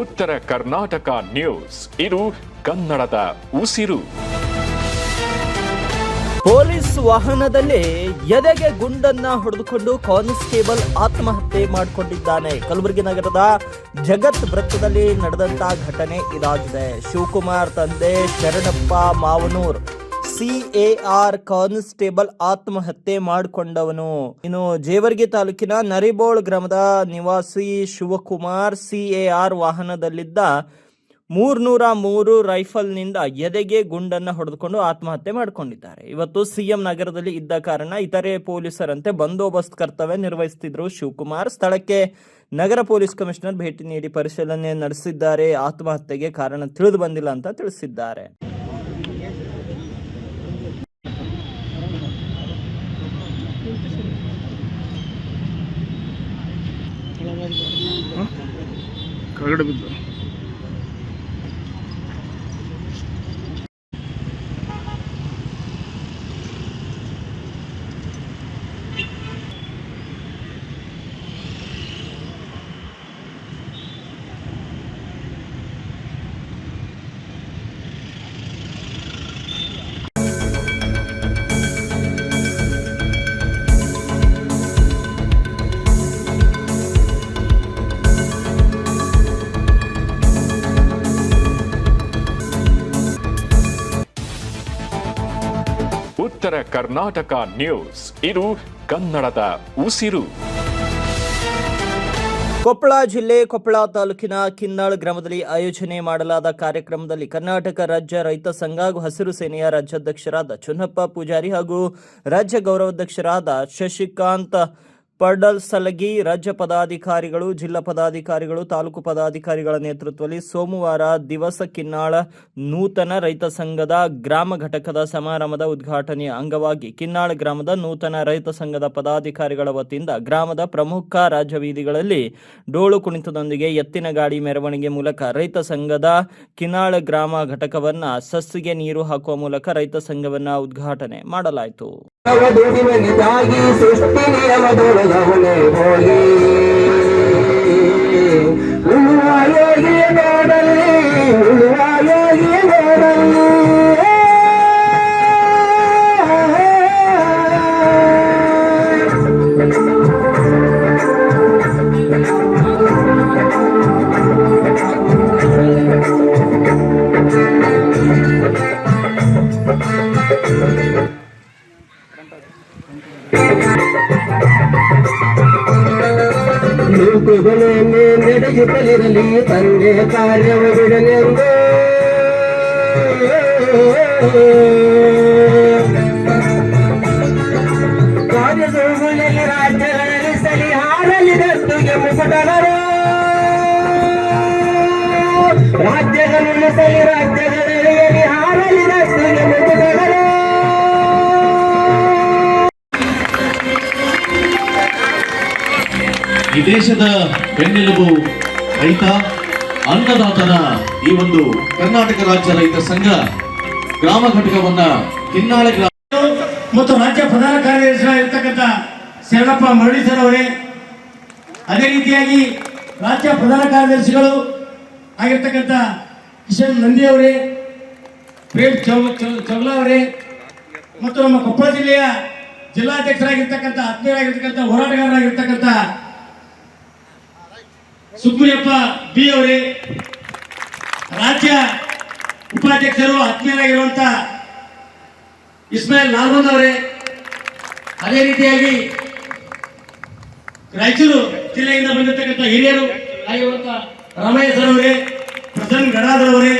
ಉತ್ತರ ಕರ್ನಾಟಕ ನ್ಯೂಸ್, ಇದು ಕನ್ನಡದ ಉಸಿರು. ಪೊಲೀಸ್ ವಾಹನದಲ್ಲಿ ಎದೆಗೆ ಗುಂಡನ್ನ ಹೊಡೆದುಕೊಂಡು ಕಾನ್ಸ್ಟೇಬಲ್ ಆತ್ಮಹತ್ಯೆ ಮಾಡಿಕೊಂಡಿದ್ದಾನೆ. ಕಲಬುರಗಿ ನಗರದ ಜಗತ್ ವೃತ್ತದಲ್ಲಿ ನಡೆದಂತಹ ಘಟನೆ ಇದಾಗಿದೆ. ಶಿವಕುಮಾರ್ ತಂದೆ ಶರಣಪ್ಪ ಮಾವನೂರ್ CAR ಕಾನ್ಸ್ಟೇಬಲ್ ಆತ್ಮಹತ್ಯೆ ಮಾಡಿಕೊಂಡವನು. ಇನ್ನು ಜೇವರ್ಗಿ ತಾಲೂಕಿನ ನರಿಬೋಳ್ ಗ್ರಾಮದ ನಿವಾಸಿ ಶಿವಕುಮಾರ್ CAR ವಾಹನದಲ್ಲಿದ್ದ 303 ರೈಫಲ್ನಿಂದ ಎದೆಗೆ ಗುಂಡನ್ನು ಹೊಡೆದುಕೊಂಡು ಆತ್ಮಹತ್ಯೆ ಮಾಡಿಕೊಂಡಿದ್ದಾರೆ. ಇವತ್ತು CM ನಗರದಲ್ಲಿ ಇದ್ದ ಕಾರಣ ಇತರೆ ಪೊಲೀಸರಂತೆ ಬಂದೋಬಸ್ತ್ ಕರ್ತವ್ಯ ನಿರ್ವಹಿಸುತ್ತಿದ್ದರು ಶಿವಕುಮಾರ್. ಸ್ಥಳಕ್ಕೆ ನಗರ ಪೊಲೀಸ್ ಕಮಿಷನರ್ ಭೇಟಿ ನೀಡಿ ಪರಿಶೀಲನೆ ನಡೆಸಿದ್ದಾರೆ. ಆತ್ಮಹತ್ಯೆಗೆ ಕಾರಣ ತಿಳಿದು ಬಂದಿಲ್ಲ ಅಂತ ತಿಳಿಸಿದ್ದಾರೆ. ಕೆಳಗಡೆ ಬಿದ್ದು ಉತ್ತರ ಕರ್ನಾಟಕ ನ್ಯೂಸ್, ಇದು ಕನ್ನಡದ ಉಸಿರು. ಕೊಪ್ಪಳ ಜಿಲ್ಲೆ ಕೊಪ್ಪಳ ತಾಲೂಕಿನ ಕಿನ್ನಾಳ್ ಗ್ರಾಮದಲ್ಲಿ ಆಯೋಜನೆ ಮಾಡಲಾದ ಕಾರ್ಯಕ್ರಮದಲ್ಲಿ ಕರ್ನಾಟಕ ರಾಜ್ಯ ರೈತ ಸಂಘ ಹಾಗೂ ಹಸಿರು ಸೇನೆಯ ರಾಜ್ಯಾಧ್ಯಕ್ಷರಾದ ಚುನ್ನಪ್ಪ ಪೂಜಾರಿ ಹಾಗೂ ರಾಜ್ಯ ಗೌರವಾಧ್ಯಕ್ಷರಾದ ಶಶಿಕಾಂತ್ ಪಡಲ್ಸಲಗಿ, ರಾಜ್ಯ ಪದಾಧಿಕಾರಿಗಳು, ಜಿಲ್ಲಾ ಪದಾಧಿಕಾರಿಗಳು, ತಾಲೂಕು ಪದಾಧಿಕಾರಿಗಳ ನೇತೃತ್ವದಲ್ಲಿ ಸೋಮವಾರ ದಿವಸ ಕಿನ್ನಾಳ ನೂತನ ರೈತ ಸಂಘದ ಗ್ರಾಮ ಘಟಕದ ಸಮಾರಂಭದ ಉದ್ಘಾಟನೆಯ ಅಂಗವಾಗಿ ಕಿನ್ನಾಳ ಗ್ರಾಮದ ನೂತನ ರೈತ ಸಂಘದ ಪದಾಧಿಕಾರಿಗಳ ವತಿಯಿಂದ ಗ್ರಾಮದ ಪ್ರಮುಖ ರಾಜಬೀದಿಗಳಲ್ಲಿ ಡೋಳು ಕುಣಿತದೊಂದಿಗೆ ಎತ್ತಿನ ಗಾಡಿ ಮೆರವಣಿಗೆ ಮೂಲಕ ರೈತ ಸಂಘದ ಕಿನ್ನಾಳ ಗ್ರಾಮ ಘಟಕವನ್ನ ಸಸಿಗೆ ನೀರು ಹಾಕುವ ಮೂಲಕ ರೈತ ಸಂಘವನ್ನ ಉದ್ಘಾಟನೆ ಮಾಡಲಾಯಿತು. ಸೃಷ್ಟಿ ನಿಯಮದೊಳಗವನೇ ಹೋಗಿ ಉಳುವ ಯೋಗಿಯ ನೋಡಲ್ಲಿ ಉಳುವ ಯೋಗಿಯ ನೋಡಲ್ಲಿ ನೂಕುಗಳನ್ನೇ ನಡೆಯುತ್ತಲಿರಲಿ ತಂದೆ ಕಾರ್ಯವ ಬಿಡನೆಂದು ಕಾರ್ಯದೋಗುಳಲ್ಲಿ ರಾಜ್ಯಗಳಲ್ಲಿ ಸಲಿ ಹಾರಲಿ ದತ್ತುಗೆ ಮುಕುಟನರು ರಾಜ್ಯಗಳಲ್ಲಿ ಸಲಿ ರಾಜ್ಯಗಳಲ್ಲಿ ಹಾರಲಿ ದತ್ತುಗೆ ಮುಕುಟನರು. ಈ ದೇಶದ ಬೆನ್ನೆಲುಬು ರೈತ, ಅನ್ನದಾತನ ಈ ಒಂದು ಕರ್ನಾಟಕ ರಾಜ್ಯ ರೈತ ಸಂಘ ಗ್ರಾಮ ಘಟಕವನ್ನ ಕಿನ್ನಾಳೆ ಗ್ರಾಮ ಮತ್ತು ರಾಜ್ಯ ಪ್ರಧಾನ ಕಾರ್ಯದರ್ಶಿಯಾಗಿರ್ತಕ್ಕಂಥ ಶರಣಪ್ಪ ಮರಳಿ ಸರ್ ಅವರೇ, ಅದೇ ರೀತಿಯಾಗಿ ರಾಜ್ಯ ಪ್ರಧಾನ ಕಾರ್ಯದರ್ಶಿಗಳು ಆಗಿರ್ತಕ್ಕಂಥ ಕಿಶನ್ ನಂದಿ ಅವರೇ, ಪ್ರೇಮ್ ಚೌಗ್ಲಾ ಅವರೇ, ಮತ್ತು ನಮ್ಮ ಕೊಪ್ಪಳ ಜಿಲ್ಲೆಯ ಜಿಲ್ಲಾಧ್ಯಕ್ಷರಾಗಿರ್ತಕ್ಕಂಥ ಆತ್ಮೀಯರಾಗಿರ್ತಕ್ಕಂಥ ಹೋರಾಟಗಾರರಾಗಿರ್ತಕ್ಕಂಥ ಸುಬ್ರಿಯಪ್ಪ ಬಿ ಅವರೇ, ರಾಜ್ಯ ಉಪಾಧ್ಯಕ್ಷರು ಆತ್ಮೀಯರಾಗಿರುವಂಥ ಇಸ್ಮಾಯಿಲ್ ನಾಲ್ಬಂದ್ ಅವರೇ, ಅದೇ ರೀತಿಯಾಗಿ ರಾಯಚೂರು ಜಿಲ್ಲೆಯಿಂದ ಬಂದಿರತಕ್ಕಂಥ ಹಿರಿಯರು ಆಗಿರುವಂಥ ರಾಮಯ್ಯ ಸರ್ ಅವರೇ, ಪ್ರಸನ್ನ ಗಡಾಧರ್ ಅವರೇ,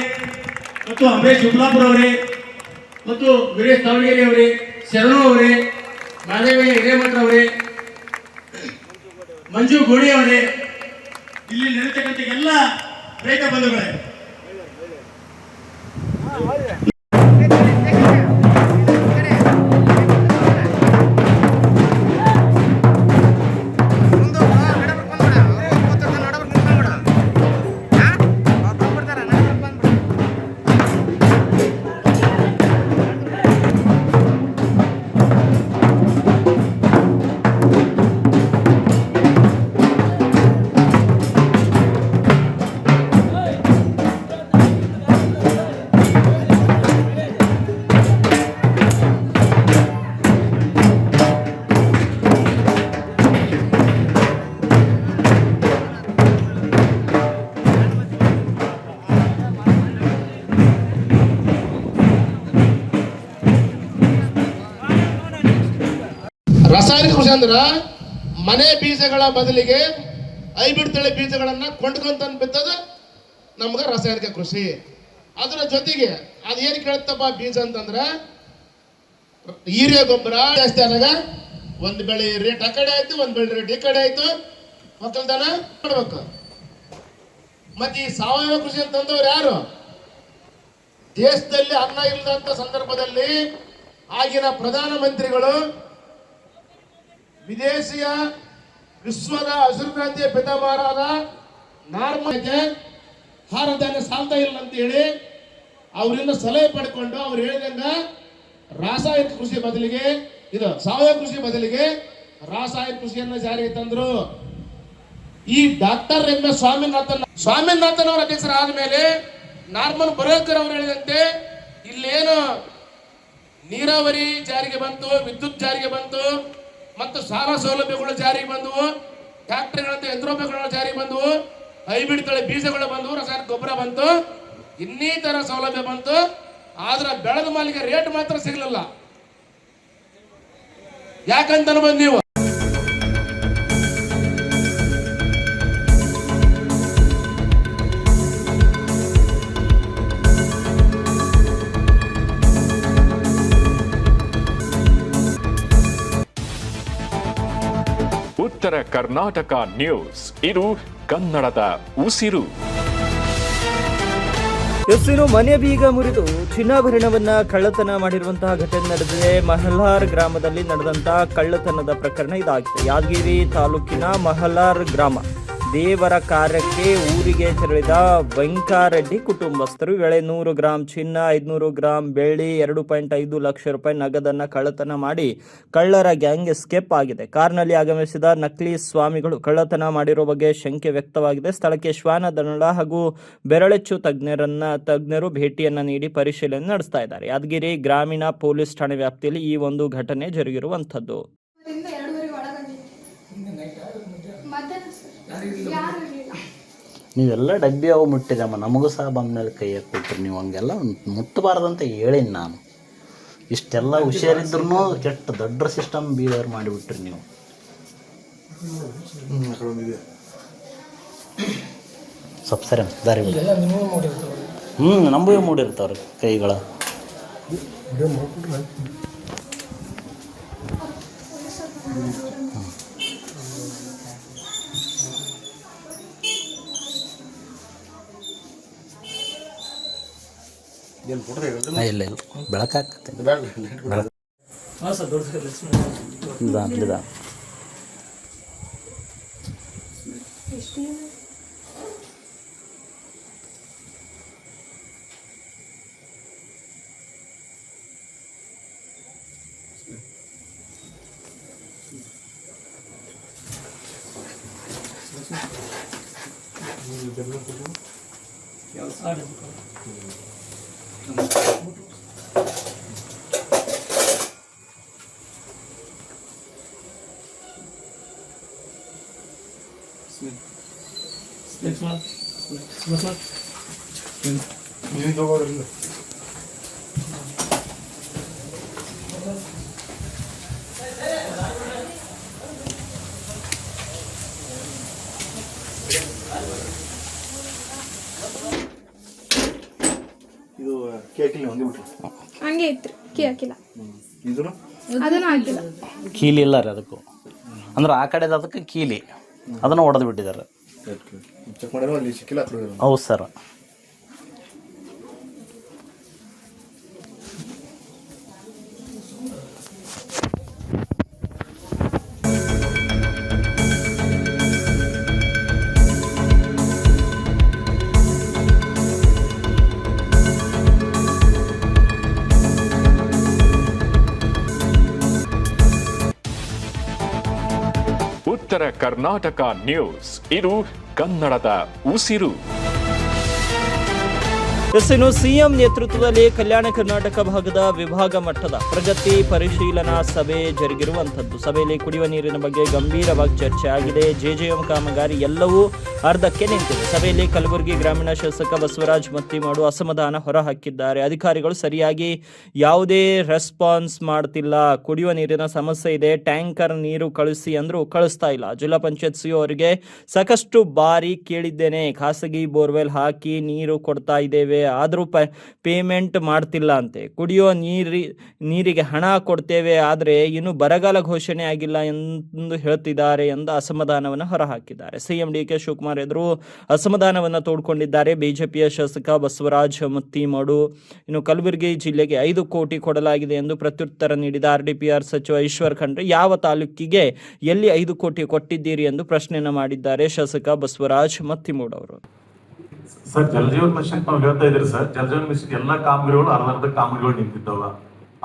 ಮತ್ತು ಅಂಬರೀಶ್ ಉಬ್ಲಾಪುರ ಅವರೇ, ಮತ್ತು ವೀರೇಶ್ ದಾವಣಗೆರೆ ಅವರೇ, ಶರಣು ಅವರೇ, ಮಾದೇವಯ್ಯ ಹಿರೇಮಠ ಅವರೇ, ಮಂಜು ಗೋಡಿ ಅವರೇ, ಇಲ್ಲಿ ನಡೆಯತಕ್ಕಂಥ ಎಲ್ಲ ರೈತ ಬಂಧುಗಳೇ, ರಾಸಾಯನಿಕ ಕೃಷಿ ಅಂದ್ರ ಮನೆ ಬೀಜಗಳ ಬದಲಿಗೆ ಹೈಬ್ರಿಡ್ ತಳಿ ಬೀಜಗಳನ್ನ ಕೊಂಡ್ಕೊಂತ ಬಿತ್ತದ ನಮ್ಗೆ ರಾಸಾಯನಿಕ ಕೃಷಿ. ಅದರ ಜೊತೆಗೆ ಅದೇನು ಕೇಳುತ್ತಪ್ಪ ಬೀಜ ಅಂತಂದ್ರ ಹೀರೆ ಗೊಬ್ಬರ ಜಾಸ್ತಿ ಆದಾಗ ಒಂದು ಬೆಳೆ ರೇಟ್ ಆ ಕಡೆ ಆಯ್ತು, ಒಂದು ಬೆಳೆ ರೇಟ್ ಈ ಕಡೆ ಆಯ್ತು, ಒಕ್ಕಲ್ತನ ಮಾಡ್ಬೇಕು. ಮತ್ತೆ ಈ ಸಾವಯವ ಕೃಷಿ ಅಂತಂದವ್ರು ಯಾರು? ದೇಶದಲ್ಲಿ ಅನ್ನ ಇಲ್ಲದಂತ ಸಂದರ್ಭದಲ್ಲಿ ಆಗಿನ ಪ್ರಧಾನ ಮಂತ್ರಿಗಳು ವಿದೇಶಿಯ ವಿಶ್ವದ ಹಸಿರು ಕ್ರಾಂತಿಯ ಪಿತಾಮಹರಾದ ನಾರ್ಮಲ್ಗೆ ಆಹಾರ ಧಾನ್ಯ ಸಾಲ್ತಾ ಇಲ್ಲ ಅಂತ ಹೇಳಿ ಅವರಿಂದ ಸಲಹೆ ಪಡ್ಕೊಂಡು ಅವ್ರು ಹೇಳಿದಂಗ ರಾಸಾಯನಿಕ ಕೃಷಿ ಬದಲಿಗೆ ಇದು ಸಾವಯವ ಕೃಷಿ ಬದಲಿಗೆ ರಾಸಾಯನಿಕ ಕೃಷಿಯನ್ನ ಜಾರಿಗೆ ತಂದ್ರು. ಈ ಡಾಕ್ಟರ್ ಎಂ.ಎಸ್. ಸ್ವಾಮಿನಾಥನ್ ಅವರ ಅಧ್ಯಕ್ಷರಾದ ಮೇಲೆ ನಾರ್ಮನ್ ಬರೋಕರ್ ಅವರು ಹೇಳಿದಂತೆ ಇಲ್ಲೇನು ನೀರಾವರಿ ಜಾರಿಗೆ ಬಂತು, ವಿದ್ಯುತ್ ಜಾರಿಗೆ ಬಂತು, ಮತ್ತು ಸಾಲ ಸೌಲಭ್ಯಗಳು ಜಾರಿಗೆ ಬಂದವು, ಟ್ರಾಕ್ಟರ್ಗಳಂತ ಯಂತ್ರೋಪಕರಣಗಳು ಜಾರಿಗೆ ಬಂದವು, ಹೈಬ್ರಿಡ್ ತಳಿ ಬೀಜಗಳು ಬಂದವು, ರಾಸಾಯನಿಕ ಗೊಬ್ಬರ ಬಂತು, ಇನ್ನಿತರ ಸೌಲಭ್ಯ ಬಂತು. ಆದ್ರೆ ಬೆಳೆದ ಮಾಲಿಗೆ ರೇಟ್ ಮಾತ್ರ ಸಿಗಲಿಲ್ಲ. ಯಾಕಂತ ಅನ್ಬೋದು ನೀವು? ಉತ್ತರ ಕರ್ನಾಟಕ ನ್ಯೂಸ್, ಇದು ಕನ್ನಡದ ಉಸಿರು. ಇನ್ನು ಮನೆ ಬೀಗ ಮುರಿದು ಚಿನ್ನಾಭರಣವನ್ನ ಕಳ್ಳತನ ಮಾಡಿರುವಂತಹ ಘಟನೆ ನಡೆದಿದೆ. ಮಹಲಾರ್ ಗ್ರಾಮದಲ್ಲಿ ನಡೆದಂತಹ ಕಳ್ಳತನದ ಪ್ರಕರಣ ಇದಾಗಿದೆ. ಯಾದಗಿರಿ ತಾಲೂಕಿನ ಮಹಲಾರ್ ಗ್ರಾಮ ದೇವರ ಕಾರ್ಯಕ್ಕೆ ಊರಿಗೆ ತೆರಳಿದ ವೆಂಕಾರೆಡ್ಡಿ ಕುಟುಂಬಸ್ಥರು ವೇಳೆ 100 ಗ್ರಾಂ ಚಿನ್ನ, 500 ಗ್ರಾಂ ಬೆಳ್ಳಿ, 2.5 ಲಕ್ಷ ರೂಪಾಯಿ ನಗದನ್ನ ಕಳ್ಳತನ ಮಾಡಿ ಕಳ್ಳರ ಗ್ಯಾಂಗ್ ಎಸ್ಕೇಪ್ ಆಗಿದೆ. ಕಾರ್ನಲ್ಲಿ ಆಗಮಿಸಿದ ನಕಲಿ ಸ್ವಾಮಿಗಳು ಕಳ್ಳತನ ಮಾಡಿರುವ ಬಗ್ಗೆ ಶಂಕೆ ವ್ಯಕ್ತವಾಗಿದೆ. ಸ್ಥಳಕ್ಕೆ ಶ್ವಾನ ದಳ ಹಾಗೂ ಬೆರಳೆಚ್ಚು ತಜ್ಞರು ಭೇಟಿಯನ್ನ ನೀಡಿ ಪರಿಶೀಲನೆ ನಡೆಸ್ತಾ ಇದ್ದಾರೆ. ಯಾದಗಿರಿ ಗ್ರಾಮೀಣ ಪೊಲೀಸ್ ಠಾಣೆ ವ್ಯಾಪ್ತಿಯಲ್ಲಿ ಈ ಒಂದು ಘಟನೆ ಜರುಗಿರುವಂತದ್ದು. ನೀವೆಲ್ಲ ಡಬ್ಬಿ ಅವು ಮುಟ್ಟಿದಮ್ಮ, ನಮಗೂ ಸಹ ಬಂದ ಮೇಲೆ ಕೈ ಕೊಟ್ರಿ. ನೀವು ಹಂಗೆಲ್ಲ ಮುಟ್ಟಬಾರ್ದಂತ ಹೇಳೀನಿ ನಾನು. ಇಷ್ಟೆಲ್ಲ ಹುಷಾರಿದ್ರು ಕೆಟ್ಟ ದೊಡ್ಡ ಸಿಸ್ಟಮ್ ಬೀದರ್ ಮಾಡಿಬಿಟ್ರಿ ನೀವು. ಸ್ವಲ್ಪ ಸರಿ ದಾರಿ ನಮಗೂ ಮೂಡಿರ್ತಾವ್ರಿ ಕೈಗಳ. ಇಲ್ಲ ಬೆಳಕಾಗ್ತದೆ. ಇದು ಕೇಕಿಲ್ಲ ಹಂಗೆ ಬಿಟ್ರಿ ಹಂಗೆ ಇತ್ತು ಕೀ ಹಾಕಿಲ್ಲ ಅದನ್ನು ಹಾಕಿಲ್ಲ. ಕೀಲಿ ಇಲ್ಲ ರೀ ಅದಕ್ಕೂ, ಅಂದ್ರೆ ಆ ಕಡೆದು ಅದಕ್ಕೆ ಕೀಲಿ ಅದನ್ನು ಹೊಡೆದು ಬಿಟ್ಟಿದ್ದಾರೆ. ಚೆಕ್ ಮಾಡಿರೋ ಅಲ್ಲಿ ಸಿಕ್ಕಿಲ್ಲ. ಹೌದು ಸರ್. ಉತ್ತರ ಕರ್ನಾಟಕ ನ್ಯೂಸ್, ಇದು ಕನ್ನಡದ ಉಸಿರು. ಇನ್ನು ಸಿಎಂ ನೇತೃತ್ವದಲ್ಲಿ ಕಲ್ಯಾಣ ಕರ್ನಾಟಕ ಭಾಗದ ವಿಭಾಗ ಮಟ್ಟದ ಪ್ರಗತಿ ಪರಿಶೀಲನಾ ಸಭೆ ಜರುಗಿರುವಂತದ್ದು. ಸಭೆಯಲ್ಲಿ ಕುಡಿಯುವ ನೀರಿನ ಬಗ್ಗೆ ಗಂಭೀರವಾಗಿ ಚರ್ಚೆ ಆಗಿದೆ. ಜೆಜೆಎಂ ಕಾಮಗಾರಿ ಎಲ್ಲವೂ ಅರ್ಧಕ್ಕೆ ನಿಂತಿದೆ. ಸಭೆಯಲ್ಲಿ ಕಲಬುರಗಿ ಗ್ರಾಮೀಣ ಶಾಸಕ ಬಸವರಾಜ ಮತ್ತಿಮಾಡು ಅಸಮಾಧಾನ ಹೊರಹಾಕಿದ್ದಾರೆ. ಅಧಿಕಾರಿಗಳು ಸರಿಯಾಗಿ ಯಾವುದೇ ರೆಸ್ಪಾನ್ಸ್ ಮಾಡ್ತಿಲ್ಲ. ಕುಡಿಯುವ ನೀರಿನ ಸಮಸ್ಯೆ ಇದೆ. ಟ್ಯಾಂಕರ್ ನೀರು ಕಳಿಸಿ ಅಂದ್ರೂ ಕಳಿಸ್ತಾ ಇಲ್ಲ. ಜಿಲ್ಲಾ ಪಂಚಾಯತ್ ಸಿಒ ಅವರಿಗೆ ಸಾಕಷ್ಟು ಬಾರಿ ಕೇಳಿದ್ದೇನೆ. ಖಾಸಗಿ ಬೋರ್ವೆಲ್ ಹಾಕಿ ನೀರು ಕೊಡ್ತಾ ಇದ್ದೇವೆ, ಆದರೂ ಪೇಮೆಂಟ್ ಮಾಡ್ತಿಲ್ಲ ಅಂತೆ. ಕುಡಿಯೋ ನೀರಿಗೆ ಹಣ ಕೊಡ್ತೇವೆ, ಆದರೆ ಇನ್ನು ಬರಗಾಲ ಘೋಷಣೆ ಆಗಿಲ್ಲ ಎಂದು ಹೇಳ್ತಿದ್ದಾರೆ ಎಂದು ಅಸಮಾಧಾನವನ್ನು ಹೊರಹಾಕಿದ್ದಾರೆ. ಸಿಎಂ ಡಿಕೆ ಶಿವಕುಮಾರ್ ಎದುರು ಅಸಮಾಧಾನವನ್ನು ತೋಡ್ಕೊಂಡಿದ್ದಾರೆ ಬಿಜೆಪಿಯ ಶಾಸಕ ಬಸವರಾಜ ಮತ್ತಿಮಾಡು. ಇನ್ನು ಕಲಬುರಗಿ ಜಿಲ್ಲೆಗೆ 5 ಕೋಟಿ ಕೊಡಲಾಗಿದೆ ಎಂದು ಪ್ರತ್ಯುತ್ತರ ನೀಡಿದ RDPR ಸಚಿವ ಈಶ್ವರ್ ಖಂಡ್ರೆ ಯಾವ ತಾಲೂಕಿಗೆ ಎಲ್ಲಿ 5 ಕೋಟಿ ಕೊಟ್ಟಿದ್ದೀರಿ ಎಂದು ಪ್ರಶ್ನೆಯನ್ನು ಮಾಡಿದ್ದಾರೆ ಶಾಸಕ ಬಸವರಾಜ ಮತ್ತಿಮಾಡು ಅವರು. ಸರ್, ಜಲಜೀವನ್ ಮಿಷನ್ ನಾವು ಹೇಳ್ತಾ ಇದ್ರಿ ಸರ್. ಜಲಜೀವನ್ ಮಿಷನ್ ಎಲ್ಲಾ ಕಾಮಗಾರಿಗಳು ಅರ್ಧ ಕಾಮಗಾರಿಗಳು ನಿಂತಿದ್ದಾವ.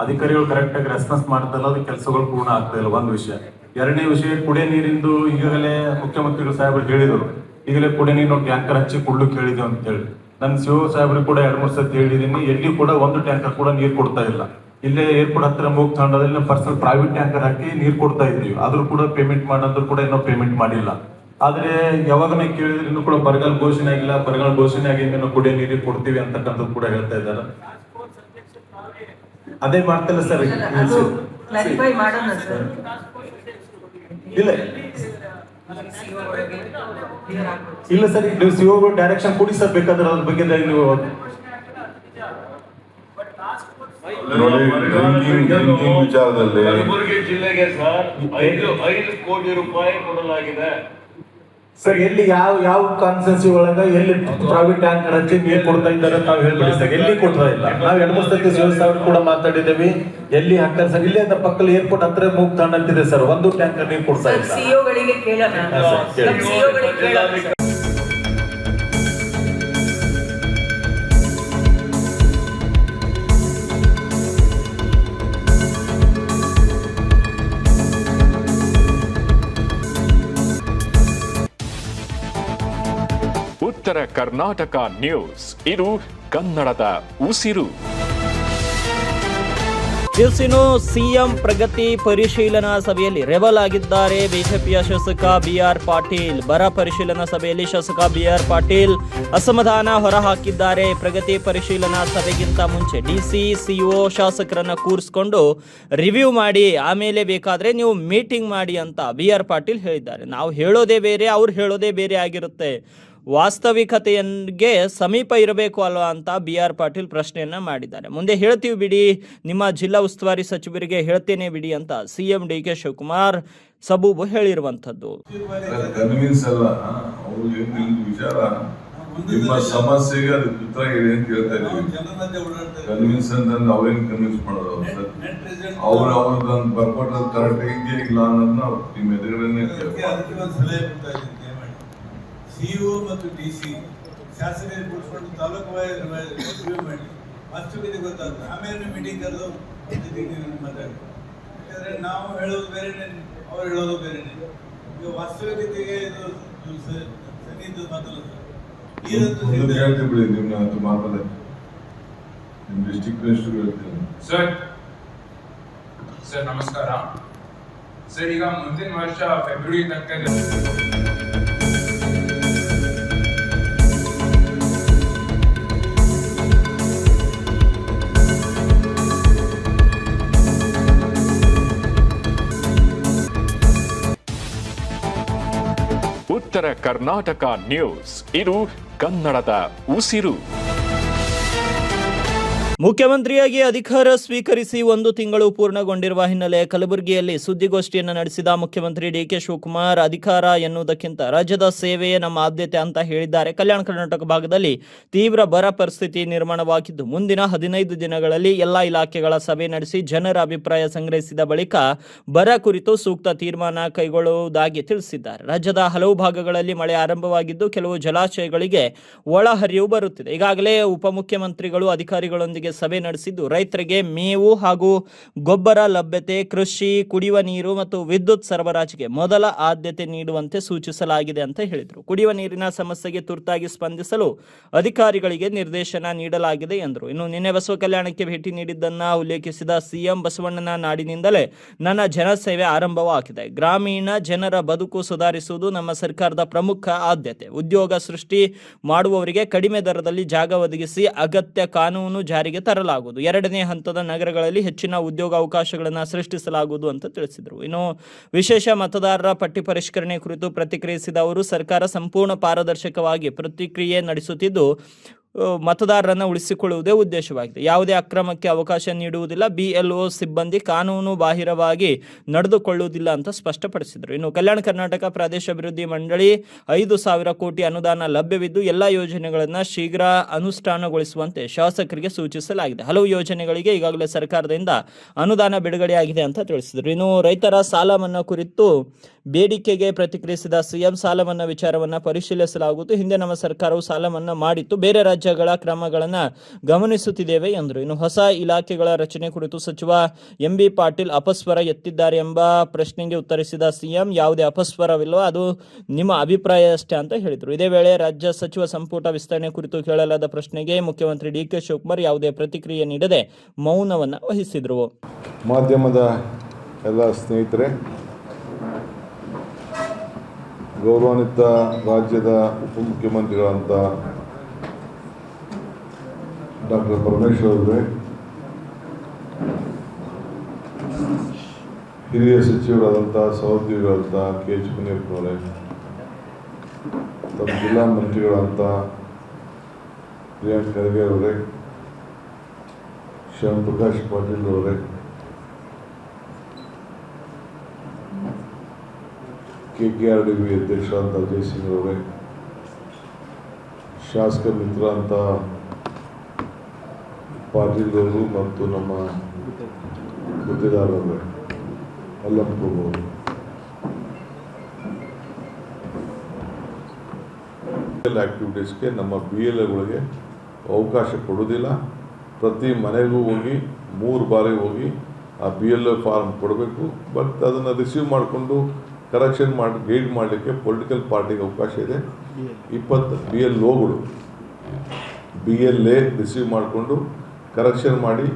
ಅಧಿಕಾರಿಗಳು ಕರೆಕ್ಟ್ ಆಗಿ ರೆಸ್ಪಾನ್ಸ್ ಮಾಡ್ತಾಯಿಲ್ಲ, ಅದು ಕೆಲಸಗಳು ಪೂರ್ಣ ಆಗ್ತಾ ಇಲ್ಲ. ಒಂದು ವಿಷಯ. ಎರಡನೇ ವಿಷಯ, ಕುಡಿಯ ನೀರಿಂದು ಈಗಾಗಲೇ ಮುಖ್ಯಮಂತ್ರಿಗಳು ಸಾಹೇಬರು ಹೇಳಿದರು, ಈಗಲೇ ಕುಡಿಯ ನೀರು ಟ್ಯಾಂಕರ್ ಹಚ್ಚಿ ಕೊಡ್ಲಿಕ್ಕೆ ಹೇಳಿದ್ದೇವೆ ಅಂತ ಹೇಳಿ. ನನ್ನ ಸಿಒ ಸಾಹೇಬರಿಗೆ ಕೂಡ 2-3 ಸತಿ ಹೇಳಿದ್ದೀನಿ. ಎಲ್ಲಿ ಕೂಡ ಒಂದು ಟ್ಯಾಂಕರ್ ಕೂಡ ನೀರು ಕೊಡ್ತಾ ಇಲ್ಲ. ಇಲ್ಲೇ ಏರ್ಪೋರ್ಟ್ ಹತ್ತಿರ ಮೂಗ್ ತಂಡದಲ್ಲಿ ಪರ್ಸನಲ್ ಪ್ರೈವೇಟ್ ಟ್ಯಾಂಕರ್ ಹಾಕಿ ನೀರು ಕೊಡ್ತಾ ಇದ್ದೀವಿ. ಆದ್ರೂ ಕೂಡ ಪೇಮೆಂಟ್ ಮಾಡಂದ್ರೂ ಕೂಡ ಇನ್ನೂ ಪೇಮೆಂಟ್ ಮಾಡಿಲ್ಲ. ಆದ್ರೆ ಯಾವಾಗನೇ ಕೇಳಿದ್ರೆ ಇನ್ನೂ ಕೂಡ ಬರಗಾಲ ಘೋಷಣೆ ಆಗಿಲ್ಲ, ಬರಗಾಲ ಘೋಷಣೆ ಆಗಿದ್ದು ಕುಡಿಯೋ ನೀರಿಗೆ ಕೊಡ್ತೀವಿ ಅಂತಕ್ಕಂಥದ್ದು ಕೂಡ ಹೇಳ್ತಾ ಇದ್ದಾರೆ. ಅದೇ ಮಾಡ್ತಿಲ್ಲ ಸರ್. ಇಲ್ಲ ಸರ್, ನೀವು ಸಿಒ ಡೈರೆಕ್ಷನ್ ಕೊಡಿ ಸರ್. ಬೇಕಾದ್ರೆ ಅದ್ರ ಬಗ್ಗೆ ನೀವು ವಿಚಾರದಲ್ಲಿ ಕಲಬುರಗಿ ಜಿಲ್ಲೆಗೆ ಸರ್ 5 ಕೋಟಿ ರೂಪಾಯಿ ಕೊಡಲಾಗಿದೆ ಸರ್. ಎಲ್ಲಿ ಯಾವ ಕಾನ್ಸ್ಟೆನ್ಸಿ ಒಳಗ ಎಲ್ಲಿ ಪ್ರೈವೇಟ್ ಟ್ಯಾಂಕರ್ ಹಚ್ಚಿ ನೀರು ಕೊಡ್ತಾ ಇದ್ದಾರೆ ತಾವು ಹೇಳ್ಬಿಡಿ ಸರ್. ಎಲ್ಲಿ ಕೊಡ್ತಾ ಇಲ್ಲ. ನಾವು 2-3 ಸತಿ ಸಿಒ ಸಾಹೇಬ್ ಕೂಡ ಮಾತಾಡಿದ್ದೇವೆ. ಎಲ್ಲಿ ಹಾಕ್ತಾರೆ ಸರ್? ಇಲ್ಲೇ ಪಕ್ಕದಲ್ಲಿ ಏರ್ಪೋರ್ಟ್ ಹತ್ರ ಮೂಗ್ ತಂಡ ಅಂತಿದೆ ಸರ್. ಒಂದು ಟ್ಯಾಂಕರ್ ನೀರು ಕೊಡ್ತಾ ಇಲ್ಲ. ಸಿಒಗಳಿಗೆ ಕೇಳೋಣ. ಉತ್ತರ ಕರ್ನಾಟಕ ನ್ಯೂಸ್, ಇದು ಕನ್ನಡದ ಉಸಿರು. ಇನ್ನು ಸಿಎಂ ಪ್ರಗತಿ ಪರಿಶೀಲನಾ ಸಭೆಯಲ್ಲಿ ರೆಬಲ್ ಆಗಿದ್ದಾರೆ ಬಿಜೆಪಿಯ ಶಾಸಕ BR ಪಾಟೀಲ್. ಬರ ಪರಿಶೀಲನಾ ಸಭೆಯಲ್ಲಿ ಶಾಸಕ BR ಪಾಟೀಲ್ ಅಸಮಾಧಾನ ಹೊರಹಾಕಿದ್ದಾರೆ. ಪ್ರಗತಿ ಪರಿಶೀಲನಾ ಸಭೆಗಿಂತ ಮುಂಚೆ DC, CO ಶಾಸಕರನ್ನ ಕೂರಿಸಿಕೊಂಡು ರಿವ್ಯೂ ಮಾಡಿ ಆಮೇಲೆ ಬೇಕಾದ್ರೆ ನೀವು ಮೀಟಿಂಗ್ ಮಾಡಿ ಅಂತ BR ಪಾಟೀಲ್ ಹೇಳಿದ್ದಾರೆ. ನಾವು ಹೇಳೋದೇ ಬೇರೆ, ಅವ್ರು ಹೇಳೋದೇ ಬೇರೆ ಆಗಿರುತ್ತೆ. ವಾಸ್ತವಿಕತೆಗೆ ಸಮೀಪ ಇರಬೇಕು ಅಲ್ವಾ ಅಂತ BR ಪಾಟೀಲ್ ಪ್ರಶ್ನೆಯನ್ನ ಮಾಡಿದ್ದಾರೆ. ಮುಂದೆ ಹೇಳ್ತೀವಿ ಬಿಡಿ, ನಿಮ್ಮ ಜಿಲ್ಲಾ ಉಸ್ತುವಾರಿ ಸಚಿವರಿಗೆ ಹೇಳ್ತೇನೆ ಬಿಡಿ ಅಂತ ಸಿಎಂ DK ಶಿವಕುಮಾರ್ ಸಬೂಬು ಹೇಳಿರುವಂತದ್ದು. ವಿಚಾರ ನಿಮ್ಮ ಸಮಸ್ಯೆಗೆ ಅದಕ್ಕೆ ಉತ್ತರ ಇದೆ ಅಂತ ಹೇಳ್ತಾ ಇದ್ದೀವಿ. ಕನ್ವಿನ್ಸ್ ಅಂತಂದ್ರೆ ಅವ್ರೇನು ಕನ್ವಿನ್ಸ್ ಮಾಡೋದು ಅವ್ರದ್ದು ಬರ್ಕೊಟ್ಟದ್ದು ಕರೆಕ್ಟ್ ಇದೆಯಾ ಇಲ್ಲ ಅನ್ನೋದನ್ನ ನಿಮ್ಮ ಎದುರುಗಡೆ CO ಮತ್ತು DC ಶಾಸಕರಿಗೆ ಕೂಡಿಸ್ಕೊಂಡು ತಾಲೂಕು ರಿವ್ಯೂ ಮಾಡಿ ವಾಸ್ತವಿಕತೆ ಗೊತ್ತಾಗ್ತದೆ. ಆಮೇಲೆ ಮೀಟಿಂಗ್ ಕರೆದು ಮಾತಾಡಿ. ಯಾಕಂದರೆ ನಾವು ಹೇಳೋದು ಬೇರೆನೆ, ಅವ್ರು ಹೇಳೋದು ಬೇರೆನೆ. ಈಗ ವಾಸ್ತವಿಕತೆಗೆ ಇದು ಸನ್ನಿಹಿತ ಮಾತಲ್ಲ ಸರ್. ಹೇಳ್ತೀವಿ ಬಿಡಿ, ನಿಮ್ಮ ಮಾತಲ್ಲ ನಿಮ್ಮ ಡಿಸ್ಟ್ರಿಕ್ಟ್ ಮಿನಿಸ್ಟರ್ ಹೇಳ್ತೀನಿ. ಸರ್ ನಮಸ್ಕಾರ ಸರ್. ಈಗ ಮುಂದಿನ ವರ್ಷ ಫೆಬ್ರವರಿ ತನಕ ಉತ್ತರ ಕರ್ನಾಟಕ ನ್ಯೂಸ್, ಇದು ಕನ್ನಡದ ಉಸಿರು. ಮುಖ್ಯಮಂತ್ರಿಯಾಗಿ ಅಧಿಕಾರ ಸ್ವೀಕರಿಸಿ 1 ತಿಂಗಳು ಪೂರ್ಣಗೊಂಡಿರುವ ಹಿನ್ನೆಲೆ ಕಲಬುರಗಿಯಲ್ಲಿ ಸುದ್ದಿಗೋಷ್ಠಿಯನ್ನು ನಡೆಸಿದ ಮುಖ್ಯಮಂತ್ರಿ DK ಶಿವಕುಮಾರ್, ಅಧಿಕಾರ ಎನ್ನುವುದಕ್ಕಿಂತ ರಾಜ್ಯದ ಸೇವೆಯೇ ನಮ್ಮ ಆದ್ಯತೆ ಅಂತ ಹೇಳಿದ್ದಾರೆ. ಕಲ್ಯಾಣ ಕರ್ನಾಟಕ ಭಾಗದಲ್ಲಿ ತೀವ್ರ ಬರ ಪರಿಸ್ಥಿತಿ ನಿರ್ಮಾಣವಾಗಿದ್ದು, ಮುಂದಿನ 15 ದಿನಗಳಲ್ಲಿ ಎಲ್ಲ ಇಲಾಖೆಗಳ ಸಭೆ ನಡೆಸಿ ಜನರ ಅಭಿಪ್ರಾಯ ಸಂಗ್ರಹಿಸಿದ ಬಳಿಕ ಬರ ಕುರಿತು ಸೂಕ್ತ ತೀರ್ಮಾನ ಕೈಗೊಳ್ಳುವುದಾಗಿ ತಿಳಿಸಿದ್ದಾರೆ. ರಾಜ್ಯದ ಹಲವು ಭಾಗಗಳಲ್ಲಿ ಮಳೆ ಆರಂಭವಾಗಿದ್ದು, ಕೆಲವು ಜಲಾಶಯಗಳಿಗೆ ಒಳಹರಿವು ಬರುತ್ತಿದೆ. ಈಗಾಗಲೇ ಉಪಮುಖ್ಯಮಂತ್ರಿಗಳು ಅಧಿಕಾರಿಗಳೊಂದಿಗೆ ಜೊತೆಗೆ ಸಭೆ ನಡೆಸಿದ್ದು ರೈತರಿಗೆ ಮೇವು ಹಾಗೂ ಗೊಬ್ಬರ ಲಭ್ಯತೆ, ಕೃಷಿ, ಕುಡಿಯುವ ನೀರು ಮತ್ತು ವಿದ್ಯುತ್ ಸರಬರಾಜಿಗೆ ಮೊದಲ ಆದ್ಯತೆ ನೀಡುವಂತೆ ಸೂಚಿಸಲಾಗಿದೆ ಅಂತ ಹೇಳಿದರು. ಕುಡಿಯುವ ನೀರಿನ ಸಮಸ್ಯೆಗೆ ತುರ್ತಾಗಿ ಸ್ಪಂದಿಸಲು ಅಧಿಕಾರಿಗಳಿಗೆ ನಿರ್ದೇಶನ ನೀಡಲಾಗಿದೆ ಎಂದರು. ಇನ್ನು ನಿನ್ನೆ ಬಸವ ಕಲ್ಯಾಣಕ್ಕೆ ಭೇಟಿ ನೀಡಿದ್ದನ್ನ ಉಲ್ಲೇಖಿಸಿದ ಸಿಎಂ, ಬಸವಣ್ಣನ ನಾಡಿನಿಂದಲೇ ನನ್ನ ಜನಸೇವೆ ಆರಂಭವಾಗಿದೆ. ಗ್ರಾಮೀಣ ಜನರ ಬದುಕು ಸುಧಾರಿಸುವುದು ನಮ್ಮ ಸರ್ಕಾರದ ಪ್ರಮುಖ ಆದ್ಯತೆ. ಉದ್ಯೋಗ ಸೃಷ್ಟಿ ಮಾಡುವವರಿಗೆ ಕಡಿಮೆ ದರದಲ್ಲಿ ಜಾಗ ಒದಗಿಸಿ ಅಗತ್ಯ ಕಾನೂನು ಜಾರಿಗೆ ತರಲಾಗುವುದು. 2ನೇ ಹಂತದ ನಗರಗಳಲ್ಲಿ ಹೆಚ್ಚಿನ ಉದ್ಯೋಗಾವಕಾಶಗಳನ್ನು ಸೃಷ್ಟಿಸಲಾಗುವುದು ಅಂತ ತಿಳಿಸಿದರು. ಇನ್ನು ವಿಶೇಷ ಮತದಾರರ ಪಟ್ಟಿ ಪರಿಷ್ಕರಣೆ ಕುರಿತು ಪ್ರತಿಕ್ರಿಯಿಸಿದ ಅವರು, ಸರ್ಕಾರ ಸಂಪೂರ್ಣ ಪಾರದರ್ಶಕವಾಗಿ ಪ್ರತಿಕ್ರಿಯೆ ನಡೆಸುತ್ತಿದ್ದು ಮತದಾರರನ್ನು ಉಳಿಸಿಕೊಳ್ಳುವುದೇ ಉದ್ದೇಶವಾಗಿದೆ. ಯಾವುದೇ ಅಕ್ರಮಕ್ಕೆ ಅವಕಾಶ ನೀಡುವುದಿಲ್ಲ. BLO ಸಿಬ್ಬಂದಿ ಕಾನೂನು ಬಾಹಿರವಾಗಿ ನಡೆದುಕೊಳ್ಳುವುದಿಲ್ಲ ಅಂತ ಸ್ಪಷ್ಟಪಡಿಸಿದರು. ಇನ್ನು ಕಲ್ಯಾಣ ಕರ್ನಾಟಕ ಪ್ರದೇಶ ಅಭಿವೃದ್ಧಿ ಮಂಡಳಿ 5,000 ಕೋಟಿ ಅನುದಾನ ಲಭ್ಯವಿದ್ದು ಎಲ್ಲ ಯೋಜನೆಗಳನ್ನು ಶೀಘ್ರ ಅನುಷ್ಠಾನಗೊಳಿಸುವಂತೆ ಶಾಸಕರಿಗೆ ಸೂಚಿಸಲಾಗಿದೆ. ಹಲವು ಯೋಜನೆಗಳಿಗೆ ಈಗಾಗಲೇ ಸರ್ಕಾರದಿಂದ ಅನುದಾನ ಬಿಡುಗಡೆಯಾಗಿದೆ ಅಂತ ತಿಳಿಸಿದರು. ಇನ್ನು ರೈತರ ಸಾಲ ಮನ್ನಾ ಕುರಿತು ಬೇಡಿಕೆಗೆ ಪ್ರತಿಕ್ರಿಯಿಸಿದ ಸಿಎಂ, ಸಾಲ ಮನ್ನಾ ವಿಚಾರವನ್ನು ಪರಿಶೀಲಿಸಲಾಗುವುದು. ಹಿಂದೆ ನಮ್ಮ ಸರ್ಕಾರವು ಸಾಲ ಮನ್ನಾ ಮಾಡಿತ್ತು. ಬೇರೆ ರಾಜ್ಯಗಳ ಕ್ರಮಗಳನ್ನು ಗಮನಿಸುತ್ತಿದ್ದೇವೆ ಎಂದರು. ಇನ್ನು ಹೊಸ ಇಲಾಖೆಗಳ ರಚನೆ ಕುರಿತು ಸಚಿವ MB ಪಾಟೀಲ್ ಅಪಸ್ವರ ಎತ್ತಿದ್ದಾರೆ ಎಂಬ ಪ್ರಶ್ನೆಗೆ ಉತ್ತರಿಸಿದ ಸಿಎಂ, ಯಾವುದೇ ಅಪಸ್ವರವಿಲ್ಲ, ಅದು ನಿಮ್ಮ ಅಭಿಪ್ರಾಯ ಅಷ್ಟೇ ಅಂತ ಹೇಳಿದರು. ಇದೇ ವೇಳೆ ರಾಜ್ಯ ಸಚಿವ ಸಂಪುಟ ವಿಸ್ತರಣೆ ಕುರಿತು ಕೇಳಲಾದ ಪ್ರಶ್ನೆಗೆ ಮುಖ್ಯಮಂತ್ರಿ DK ಶಿವಕುಮಾರ್ ಯಾವುದೇ ಪ್ರತಿಕ್ರಿಯೆ ನೀಡದೆ ಮೌನವನ್ನು ವಹಿಸಿದರು. ಮಾಧ್ಯಮದ ಎಲ್ಲ ಸ್ನೇಹಿತರೆ, ಗೌರವಾನ್ವಿತ ರಾಜ್ಯದ ಉಪಮುಖ್ಯಮಂತ್ರಿಗಳಂತ ಡಾಕ್ಟರ್ ಪರಮೇಶ್ವರ್ ಅವರೇ, ಹಿರಿಯ ಸಚಿವರಾದಂಥ ಸಹೋದ್ಯೋಗಿಗಳಂತ KH ಮುನಿಯಪ್ಪನವರೇ, ತಮ್ಮ ಜಿಲ್ಲಾ ಮಂತ್ರಿಗಳಂತ ಪ್ರಿಯಾಂಕ್ ಖರ್ಗೆ ಅವರೇ, ಶ್ಯಾಮ್ ಪ್ರಕಾಶ್ ಪಾಟೀಲ್ ಅವರೇ, KKRDB ಅಧ್ಯಕ್ಷರಾದಂಥ ಅಜಯ್ ಸಿಂಗ್ ಅವರೇ, ಶಾಸಕ ಮಿತ್ರ ಅಂತ ಪಾಟೀಲ್ ಅವರು ಮತ್ತು ನಮ್ಮ ಗುತ್ತಿದಾರರವರೇ, ಅಲ್ಲಂಪ್ರಭು ಅವರು, ಆಕ್ಟಿವಿಟೀಸ್ಗೆ ನಮ್ಮ BLOಗಳಿಗೆ ಅವಕಾಶ ಕೊಡೋದಿಲ್ಲ. ಪ್ರತಿ ಮನೆಗೂ ಹೋಗಿ 3 ಬಾರಿ ಹೋಗಿ ಆ BLO ಫಾರ್ಮ್ ಕೊಡಬೇಕು. ಬಟ್ ಅದನ್ನು ರಿಸೀವ್ ಮಾಡಿಕೊಂಡು ಕರೆಕ್ಷನ್ ಮಾಡಿ ಗೈಡ್ ಮಾಡಲಿಕ್ಕೆ ಪೊಲಿಟಿಕಲ್ ಪಾರ್ಟಿಗೆ ಅವಕಾಶ ಇದೆ. 20 BLOಗಳು BLA ರಿಸೀವ್ ಮಾಡಿಕೊಂಡು ಕರೆಕ್ಷನ್ ಮಾಡಿ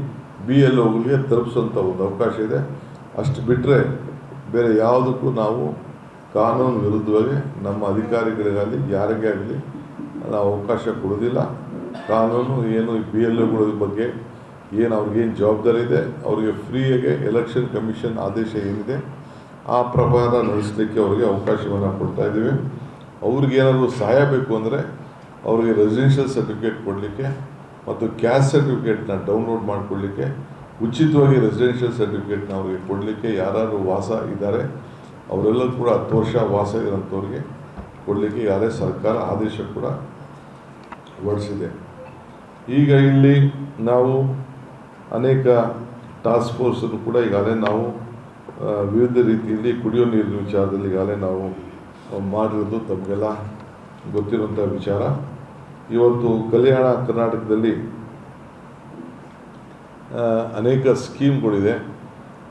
BLOಗಳಿಗೆ ತಲುಪಿಸುವಂಥ ಒಂದು ಅವಕಾಶ ಇದೆ. ಅಷ್ಟು ಬಿಟ್ಟರೆ ಬೇರೆ ಯಾವುದಕ್ಕೂ ನಾವು ಕಾನೂನು ವಿರುದ್ಧವಾಗಿ ನಮ್ಮ ಅಧಿಕಾರಿಗಳಿಗಾಗಲಿ ಯಾರಿಗೇ ಆಗಲಿ ನಾವು ಅವಕಾಶ ಕೊಡೋದಿಲ್ಲ. ಕಾನೂನು ಏನು BLOಗಳ ಬಗ್ಗೆ ಏನು ಅವ್ರಿಗೇನು ಜವಾಬ್ದಾರಿ ಇದೆ, ಅವರಿಗೆ ಫ್ರೀಯಾಗಿ ಎಲೆಕ್ಷನ್ ಕಮಿಷನ್ ಆದೇಶ ಏನಿದೆ ಆ ಪ್ರಕಾರ ನಡೆಸಲಿಕ್ಕೆ ಅವರಿಗೆ ಅವಕಾಶವನ್ನು ಕೊಡ್ತಾ ಇದ್ದೀವಿ. ಅವ್ರಿಗೇನಾದರೂ ಸಹಾಯ ಬೇಕು ಅಂದರೆ ಅವರಿಗೆ ರೆಸಿಡೆನ್ಷಿಯಲ್ ಸರ್ಟಿಫಿಕೇಟ್ ಕೊಡಲಿಕ್ಕೆ ಮತ್ತು ಕ್ಯಾಸ್ಟ್ ಸರ್ಟಿಫಿಕೇಟ್ನ ಡೌನ್ಲೋಡ್ ಮಾಡಿಕೊಳ್ಳಿಕ್ಕೆ, ಉಚಿತವಾಗಿ ರೆಸಿಡೆನ್ಷಿಯಲ್ ಸರ್ಟಿಫಿಕೇಟ್ನ ಅವರಿಗೆ ಕೊಡಲಿಕ್ಕೆ ಯಾರು ವಾಸ ಇದ್ದಾರೆ ಅವರೆಲ್ಲರೂ ಕೂಡ 10 ವರ್ಷ ವಾಸ ಇರೋಂಥವ್ರಿಗೆ ಕೊಡಲಿಕ್ಕೆ ಯಾರೇ ಸರ್ಕಾರ ಆದೇಶ ಕೂಡ ಹೊರಡಿಸಿದೆ. ಈಗ ಇಲ್ಲಿ ನಾವು ಅನೇಕ ಟಾಸ್ಕ್ ಫೋರ್ಸನ್ನು ಕೂಡ ಈಗಾಗಲೇ ನಾವು ವಿವಿಧ ರೀತಿಯಲ್ಲಿ ಕುಡಿಯೋ ನೀರಿನ ವಿಚಾರದಲ್ಲಿ ಈಗಾಗಲೇ ನಾವು ಮಾಡಿರೋದು ತಮಗೆಲ್ಲ ಗೊತ್ತಿರುವಂಥ ವಿಚಾರ. ಇವತ್ತು ಕಲ್ಯಾಣ ಕರ್ನಾಟಕದಲ್ಲಿ ಅನೇಕ ಸ್ಕೀಮ್ಗಳಿದೆ.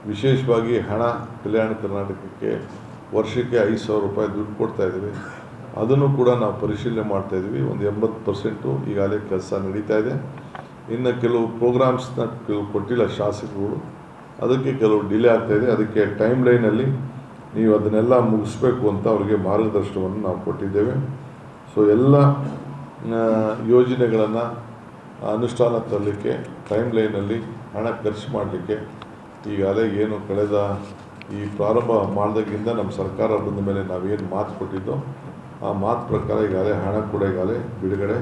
ವಿಶೇಷವಾಗಿ ಹಣ ಕಲ್ಯಾಣ ಕರ್ನಾಟಕಕ್ಕೆ ವರ್ಷಕ್ಕೆ 5,000 ರೂಪಾಯಿ ದುಡ್ಡು ಕೊಡ್ತಾ ಇದ್ದೀವಿ. ಅದನ್ನು ಕೂಡ ನಾವು ಪರಿಶೀಲನೆ ಮಾಡ್ತಾಯಿದ್ವಿ. ಒಂದು 80% ಈಗಾಗಲೇ ಕೆಲಸ ನಡೀತಾ ಇದೆ. ಇನ್ನು ಕೆಲವು ಪ್ರೋಗ್ರಾಮ್ಸ್ನ ಕೆಲವು ಕೊಟ್ಟಿಲ್ಲ ಶಾಸಕರುಗಳು, ಅದಕ್ಕೆ ಕೆಲವು ಡಿಲೇ ಆಗ್ತಾಯಿದೆ. ಅದಕ್ಕೆ ಟೈಮ್ ಲೈನಲ್ಲಿ ನೀವು ಅದನ್ನೆಲ್ಲ ಮುಗಿಸ್ಬೇಕು ಅಂತ ಅವರಿಗೆ ಮಾರ್ಗದರ್ಶನವನ್ನು ನಾವು ಕೊಟ್ಟಿದ್ದೇವೆ. ಸೊ ಎಲ್ಲ ಯೋಜನೆಗಳನ್ನು ಅನುಷ್ಠಾನ ತರಲಿಕ್ಕೆ ಟೈಮ್ ಲೈನಲ್ಲಿ ಹಣ ಖರ್ಚು ಮಾಡಲಿಕ್ಕೆ ಈಗಾಗಲೇ ಏನು ಕಳೆದ ಈ ಪ್ರಾರಂಭ ಮಾಡಿದಾಗಿಂದ ನಮ್ಮ ಸರ್ಕಾರ ಬಂದ ಮೇಲೆ ನಾವೇನು ಮಾತು ಕೊಟ್ಟಿದ್ದೋ ಆ ಮಾತು ಪ್ರಕಾರ ಈಗಾಗಲೇ ಹಣ ಕೂಡ ಈಗಾಗಲೇ ಬಿಡುಗಡೆ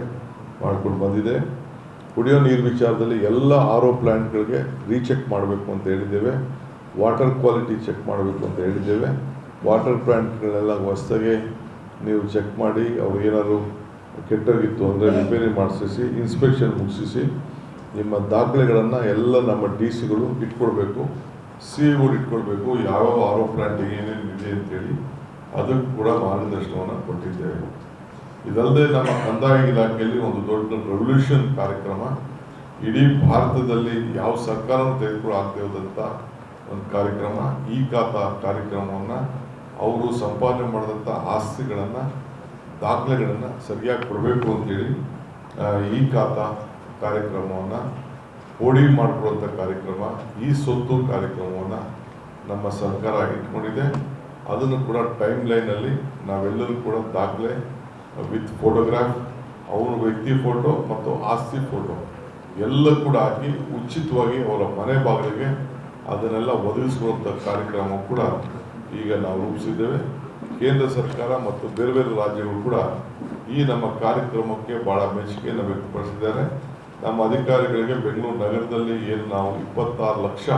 ಮಾಡ್ಕೊಂಡು ಬಂದಿದೆ. ಕುಡಿಯೋ ನೀರು ವಿಚಾರದಲ್ಲಿ ಎಲ್ಲ RO ಪ್ಲ್ಯಾಂಟ್ಗಳಿಗೆ ರೀಚೆಕ್ ಮಾಡಬೇಕು ಅಂತ ಹೇಳಿದ್ದೇವೆ. ವಾಟರ್ ಕ್ವಾಲಿಟಿ ಚೆಕ್ ಮಾಡಬೇಕು ಅಂತ ಹೇಳಿದ್ದೇವೆ. ವಾಟರ್ ಪ್ಲ್ಯಾಂಟ್ಗಳನ್ನೆಲ್ಲ ಹೊಸದಾಗಿ ನೀವು ಚೆಕ್ ಮಾಡಿ ಅವ್ರಿಗೇನಾದ್ರು ಕೆಟ್ಟೋಗಿತ್ತು ಅಂದರೆ ರಿಪೇರಿ ಮಾಡಿಸಿ ಇನ್ಸ್ಪೆಕ್ಷನ್ ಮುಗಿಸಿ ನಿಮ್ಮ ದಾಖಲೆಗಳನ್ನು ಎಲ್ಲ ನಮ್ಮ DCಗಳು ಇಟ್ಕೊಳ್ಬೇಕು, CEಗಳು ಇಟ್ಕೊಳ್ಬೇಕು. ಯಾವ RO ಪ್ಲ್ಯಾಂಟ್ ಏನೇನು ಇದೆ ಅಂತೇಳಿ ಅದಕ್ಕೂ ಕೂಡ ಮಾರ್ಗದರ್ಶನವನ್ನು ಕೊಟ್ಟಿದ್ದೇವೆ. ಇದಲ್ಲದೆ ನಮ್ಮ ಕಂದಾಯ ಇಲಾಖೆಯಲ್ಲಿ ಒಂದು ದೊಡ್ಡ ರೆವಲ್ಯೂಷನ್ ಕಾರ್ಯಕ್ರಮ ಇಡೀ ಭಾರತದಲ್ಲಿ ಯಾವ ಸರ್ಕಾರನೂ ತೆಗೆದುಕೊಂಡು ಆಗದೆ ಹೋದಂಥ ಒಂದು ಕಾರ್ಯಕ್ರಮ ಈ ಖಾತಾ ಕಾರ್ಯಕ್ರಮವನ್ನು ಅವರು ಸಂಪಾದನೆ ಮಾಡಿದಂಥ ಆಸ್ತಿಗಳನ್ನು ದಾಖಲೆಗಳನ್ನು ಸರಿಯಾಗಿ ಕೊಡಬೇಕು ಅಂತೇಳಿ ಈ ಖಾತಾ ಕಾರ್ಯಕ್ರಮವನ್ನು ಪೋಡಿ ಮಾಡಿಕೊಡುವಂಥ ಕಾರ್ಯಕ್ರಮ ಈ ಸ್ವತ್ತು ಕಾರ್ಯಕ್ರಮವನ್ನು ನಮ್ಮ ಸರ್ಕಾರ ಇಟ್ಕೊಂಡಿದೆ. ಅದನ್ನು ಕೂಡ ಟೈಮ್ ಲೈನಲ್ಲಿ ನಾವೆಲ್ಲರೂ ಕೂಡ ದಾಖಲೆ ವಿತ್ ಫೋಟೋಗ್ರಾಫ್, ಅವನ ವ್ಯಕ್ತಿ ಫೋಟೋ ಮತ್ತು ಆಸ್ತಿ ಫೋಟೋ ಎಲ್ಲ ಕೂಡ ಹಾಕಿ ಉಚಿತವಾಗಿ ಅವರ ಮನೆ ಬಾಗಿಲಿಗೆ ಅದನ್ನೆಲ್ಲ ಒದಗಿಸುವಂಥ ಕಾರ್ಯಕ್ರಮ ಕೂಡ ಈಗ ನಾವು ರೂಪಿಸಿದ್ದೇವೆ. ಕೇಂದ್ರ ಸರ್ಕಾರ ಮತ್ತು ಬೇರೆ ಬೇರೆ ರಾಜ್ಯಗಳು ಕೂಡ ಈ ನಮ್ಮ ಕಾರ್ಯಕ್ರಮಕ್ಕೆ ಭಾಳ ಮೆಚ್ಚುಗೆಯನ್ನು ವ್ಯಕ್ತಪಡಿಸಿದ್ದಾರೆ. ನಮ್ಮ ಅಧಿಕಾರಿಗಳಿಗೆ ಬೆಂಗಳೂರು ನಗರದಲ್ಲಿ ಏನು ನಾವು 26 ಲಕ್ಷ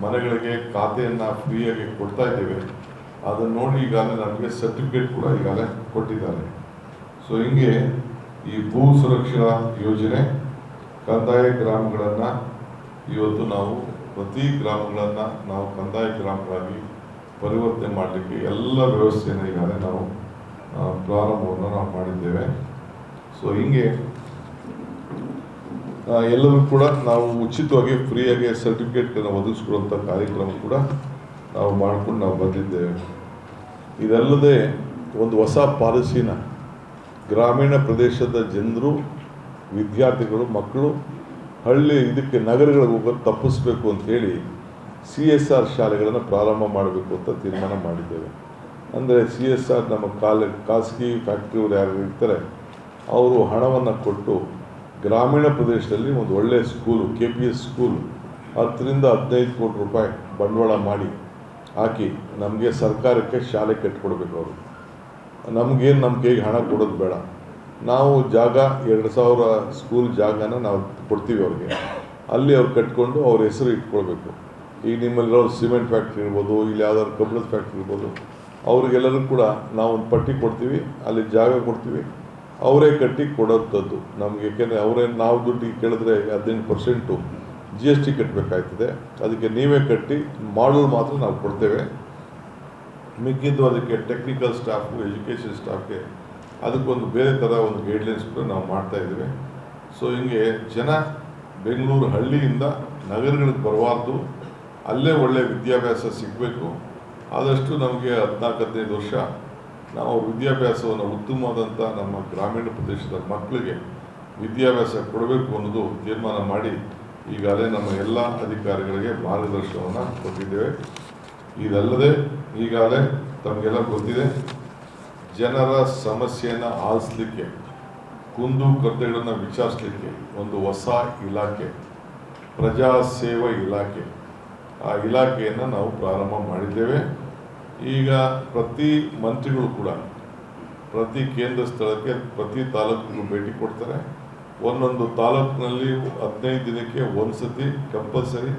ಮನೆಗಳಿಗೆ ಖಾತೆಯನ್ನು ಫ್ರೀಯಾಗಿ ಕೊಡ್ತಾ ಇದ್ದೇವೆ, ಅದನ್ನು ನೋಡಿ ಈಗಾಗಲೇ ನಮಗೆ ಸರ್ಟಿಫಿಕೇಟ್ ಕೂಡ ಈಗಾಗಲೇ ಕೊಟ್ಟಿದ್ದಾರೆ. ಸೊ ಹಿಂಗೆ ಈ ಭೂ ಸುರಕ್ಷಾ ಯೋಜನೆ ಕಂದಾಯ ಗ್ರಾಮಗಳನ್ನು ಇವತ್ತು ನಾವು ಪ್ರತಿ ಗ್ರಾಮಗಳನ್ನು ನಾವು ಕಂದಾಯ ಗ್ರಾಮಗಳಾಗಿ ಪರಿವರ್ತನೆ ಮಾಡಲಿಕ್ಕೆ ಎಲ್ಲ ವ್ಯವಸ್ಥೆಯನ್ನು ಈಗಾಗಲೇ ನಾವು ಪ್ರಾರಂಭವನ್ನು ನಾವು ಮಾಡಿದ್ದೇವೆ. ಸೊ ಹಿಂಗೆ ಎಲ್ಲರೂ ಕೂಡ ನಾವು ಉಚಿತವಾಗಿ ಫ್ರೀಯಾಗಿ ಸರ್ಟಿಫಿಕೇಟ್ಗಳನ್ನು ಒದಗಿಸ್ಕೊಡುವಂಥ ಕಾರ್ಯಕ್ರಮ ಕೂಡ ನಾವು ಮಾಡ್ಕೊಂಡು ನಾವು ಬಂದಿದ್ದೇವೆ. ಇದಲ್ಲದೆ ಒಂದು ಹೊಸ ಪಾಲಿಸಿನ ಗ್ರಾಮೀಣ ಪ್ರದೇಶದ ಜನರು, ವಿದ್ಯಾರ್ಥಿಗಳು, ಮಕ್ಕಳು ಇದಕ್ಕೆ ನಗರಗಳಿಗೆ ಹೋಗೋದು ತಪ್ಪಿಸ್ಬೇಕು ಅಂತೇಳಿ CSR ಶಾಲೆಗಳನ್ನು ಪ್ರಾರಂಭ ಮಾಡಬೇಕು ಅಂತ ತೀರ್ಮಾನ ಮಾಡಿದ್ದೇವೆ. ಅಂದರೆ CSR ನಮ್ಮ ಖಾಸಗಿ ಫ್ಯಾಕ್ಟ್ರಿಯವರು ಯಾರು ಇರ್ತಾರೆ ಅವರು ಹಣವನ್ನು ಕೊಟ್ಟು ಗ್ರಾಮೀಣ ಪ್ರದೇಶದಲ್ಲಿ ಒಂದು ಒಳ್ಳೆಯ ಸ್ಕೂಲು KPS ಸ್ಕೂಲ್ 10 ರಿಂದ 15 ಕೋಟಿ ರೂಪಾಯಿ ಬಂಡವಾಳ ಮಾಡಿ ಹಾಕಿ ನಮಗೆ ಸರ್ಕಾರಕ್ಕೆ ಶಾಲೆ ಕಟ್ಟಿಕೊಡ್ಬೇಕು. ಅವರು ನಮಗೇನು ನಮ್ಮ ಕೈಗೆ ಹಣ ಕೊಡೋದು ಬೇಡ, ನಾವು ಜಾಗ 2000 ಸ್ಕೂಲ್ ಜಾಗನ ನಾವು ಕೊಡ್ತೀವಿ ಅವ್ರಿಗೆ, ಅಲ್ಲಿ ಅವ್ರು ಕಟ್ಕೊಂಡು ಅವ್ರ ಹೆಸರು ಇಟ್ಕೊಳ್ಬೇಕು. ಈಗ ನಿಮ್ಮಲ್ಲಿರೋ ಸಿಮೆಂಟ್ ಫ್ಯಾಕ್ಟ್ರಿ ಇರ್ಬೋದು, ಇಲ್ಲಿ ಯಾವ್ದಾದ್ರು ಕಬ್ಬಿಣದ ಫ್ಯಾಕ್ಟ್ರಿ ಇರ್ಬೋದು, ಅವ್ರಿಗೆಲ್ಲರೂ ಕೂಡ ನಾವು ಒಂದು ಪಟ್ಟಿ ಕೊಡ್ತೀವಿ, ಅಲ್ಲಿ ಜಾಗ ಕೊಡ್ತೀವಿ, ಅವರೇ ಕಟ್ಟಿ ಕೊಡೋಂಥದ್ದು ನಮಗೆ. ಏಕೆಂದರೆ ಅವರೇನು ನಾವು ದುಡ್ಡಿಗೆ ಕೇಳಿದ್ರೆ 18% GST ಕಟ್ಟಬೇಕಾಗ್ತದೆ. ಅದಕ್ಕೆ ನೀವೇ ಕಟ್ಟಿ ಮಾಡಲು ಮಾತ್ರ ನಾವು ಕೊಡ್ತೇವೆ. ಮಿಕ್ಕಿದ್ದು ಅದಕ್ಕೆ ಟೆಕ್ನಿಕಲ್ ಸ್ಟಾಫು, ಎಜುಕೇಷನ್ ಸ್ಟಾಫ್ಗೆ ಅದಕ್ಕೊಂದು ಬೇರೆ ಥರ ಒಂದು ಗೈಡ್ಲೈನ್ಸ್ ಕೂಡ ನಾವು ಮಾಡ್ತಾಯಿದ್ದೀವಿ. ಸೊ ಹಿಂಗೆ ಜನ ಬೆಂಗಳೂರು ಹಳ್ಳಿಯಿಂದ ನಗರಗಳಿಗೆ ಬರಬಾರ್ದು, ಅಲ್ಲೇ ಒಳ್ಳೆಯ ವಿದ್ಯಾಭ್ಯಾಸ ಸಿಗಬೇಕು. ಆದಷ್ಟು ನಮಗೆ 14-15 ವರ್ಷ ನಾವು ವಿದ್ಯಾಭ್ಯಾಸವನ್ನು ಉತ್ತಮವಾದಂಥ ನಮ್ಮ ಗ್ರಾಮೀಣ ಪ್ರದೇಶದ ಮಕ್ಕಳಿಗೆ ವಿದ್ಯಾಭ್ಯಾಸ ಕೊಡಬೇಕು ಅನ್ನೋದು ತೀರ್ಮಾನ ಮಾಡಿ ಈಗಾಗಲೇ ನಮ್ಮ ಎಲ್ಲ ಅಧಿಕಾರಿಗಳಿಗೆ ಮಾರ್ಗದರ್ಶನವನ್ನು ಕೊಟ್ಟಿದ್ದೇವೆ. ಇದಲ್ಲದೆ ಈಗಾಗಲೇ ತಮಗೆಲ್ಲ ಗೊತ್ತಿದೆ, ಜನರ ಸಮಸ್ಯೆಯನ್ನು ಆಲಿಸಲಿಕ್ಕೆ, ಕುಂದು ಕೊರತೆಗಳನ್ನು ವಿಚಾರಿಸಲಿಕ್ಕೆ ಒಂದು ಹೊಸ ಇಲಾಖೆ, ಪ್ರಜಾಸೇವಾ ಇಲಾಖೆ, ಆ ಇಲಾಖೆಯನ್ನು ನಾವು ಪ್ರಾರಂಭ ಮಾಡಿದ್ದೇವೆ. ಈಗ ಪ್ರತಿ ಮಂತ್ರಿಗಳು ಕೂಡ ಪ್ರತಿ ಕೇಂದ್ರ ಸ್ಥಳಕ್ಕೆ, ಪ್ರತಿ ತಾಲೂಕಿಗೂ ಭೇಟಿ ಕೊಡ್ತಾರೆ. ಒಂದೊಂದು ತಾಲೂಕಿನಲ್ಲಿ 15 ದಿನಕ್ಕೆ ಒಂದು ಸತಿ ಕಂಪಲ್ಸರಿ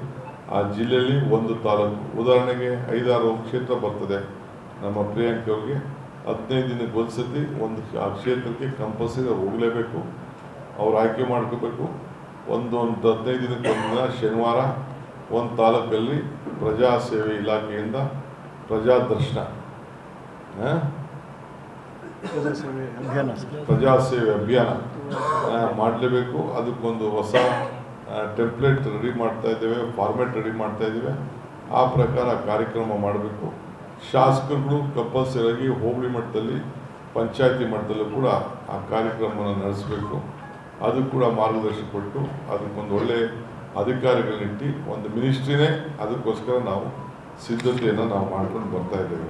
ಆ ಜಿಲ್ಲೆಯಲ್ಲಿ ಒಂದು ತಾಲೂಕು, ಉದಾಹರಣೆಗೆ 5-6 ಕ್ಷೇತ್ರ ಬರ್ತದೆ ನಮ್ಮ ಪ್ರಿಯಾಂಕ್ ಅವ್ರಿಗೆ, 15 ದಿನಕ್ಕೆ ಒಂದು ಸತಿ ಒಂದು ಆ ಕ್ಷೇತ್ರಕ್ಕೆ ಕಂಪಲ್ಸರಿ ಅವ್ರು ಹೋಗಲೇಬೇಕು, ಅವ್ರು ಆಯ್ಕೆ ಮಾಡ್ಕೋಬೇಕು. ಒಂದು 15 ದಿನಕ್ಕೆ ಒಂದು ದಿನ ಶನಿವಾರ ಒಂದು ತಾಲೂಕಲ್ಲಿ ಪ್ರಜಾಸೇವೆ ಇಲಾಖೆಯಿಂದ ಪ್ರಜಾದರ್ಶನ, ಪ್ರಜಾಸೇವೆ ಅಭಿಯಾನ ಮಾಡಲೇಬೇಕು. ಅದಕ್ಕೊಂದು ಹೊಸ ಟೆಂಪ್ಲೇಟ್ ರೆಡಿ ಮಾಡ್ತಾ ಇದ್ದೇವೆ, ಫಾರ್ಮೆಟ್ ರೆಡಿ ಮಾಡ್ತಾ ಇದ್ದೇವೆ. ಆ ಪ್ರಕಾರ ಕಾರ್ಯಕ್ರಮ ಮಾಡಬೇಕು. ಶಾಸಕರುಗಳು ಕಂಪಲ್ಸರಿಯಾಗಿ ಹೋಬಳಿ ಮಟ್ಟದಲ್ಲಿ, ಪಂಚಾಯತಿ ಮಟ್ಟದಲ್ಲೂ ಕೂಡ ಆ ಕಾರ್ಯಕ್ರಮವನ್ನು ನಡೆಸಬೇಕು. ಅದು ಕೂಡ ಮಾರ್ಗದರ್ಶನ ಕೊಟ್ಟು ಅದಕ್ಕೊಂದು ಒಳ್ಳೆಯ ಅಧಿಕಾರಿಗಳನ್ನಿಟ್ಟು ಒಂದು ಮಿನಿಸ್ಟ್ರಿನೇ ಅದಕ್ಕೋಸ್ಕರ ನಾವು ಸಿದ್ಧತೆಯನ್ನು ನಾವು ಮಾಡ್ಕೊಂಡು ಬರ್ತಾ ಇದ್ದೇವೆ.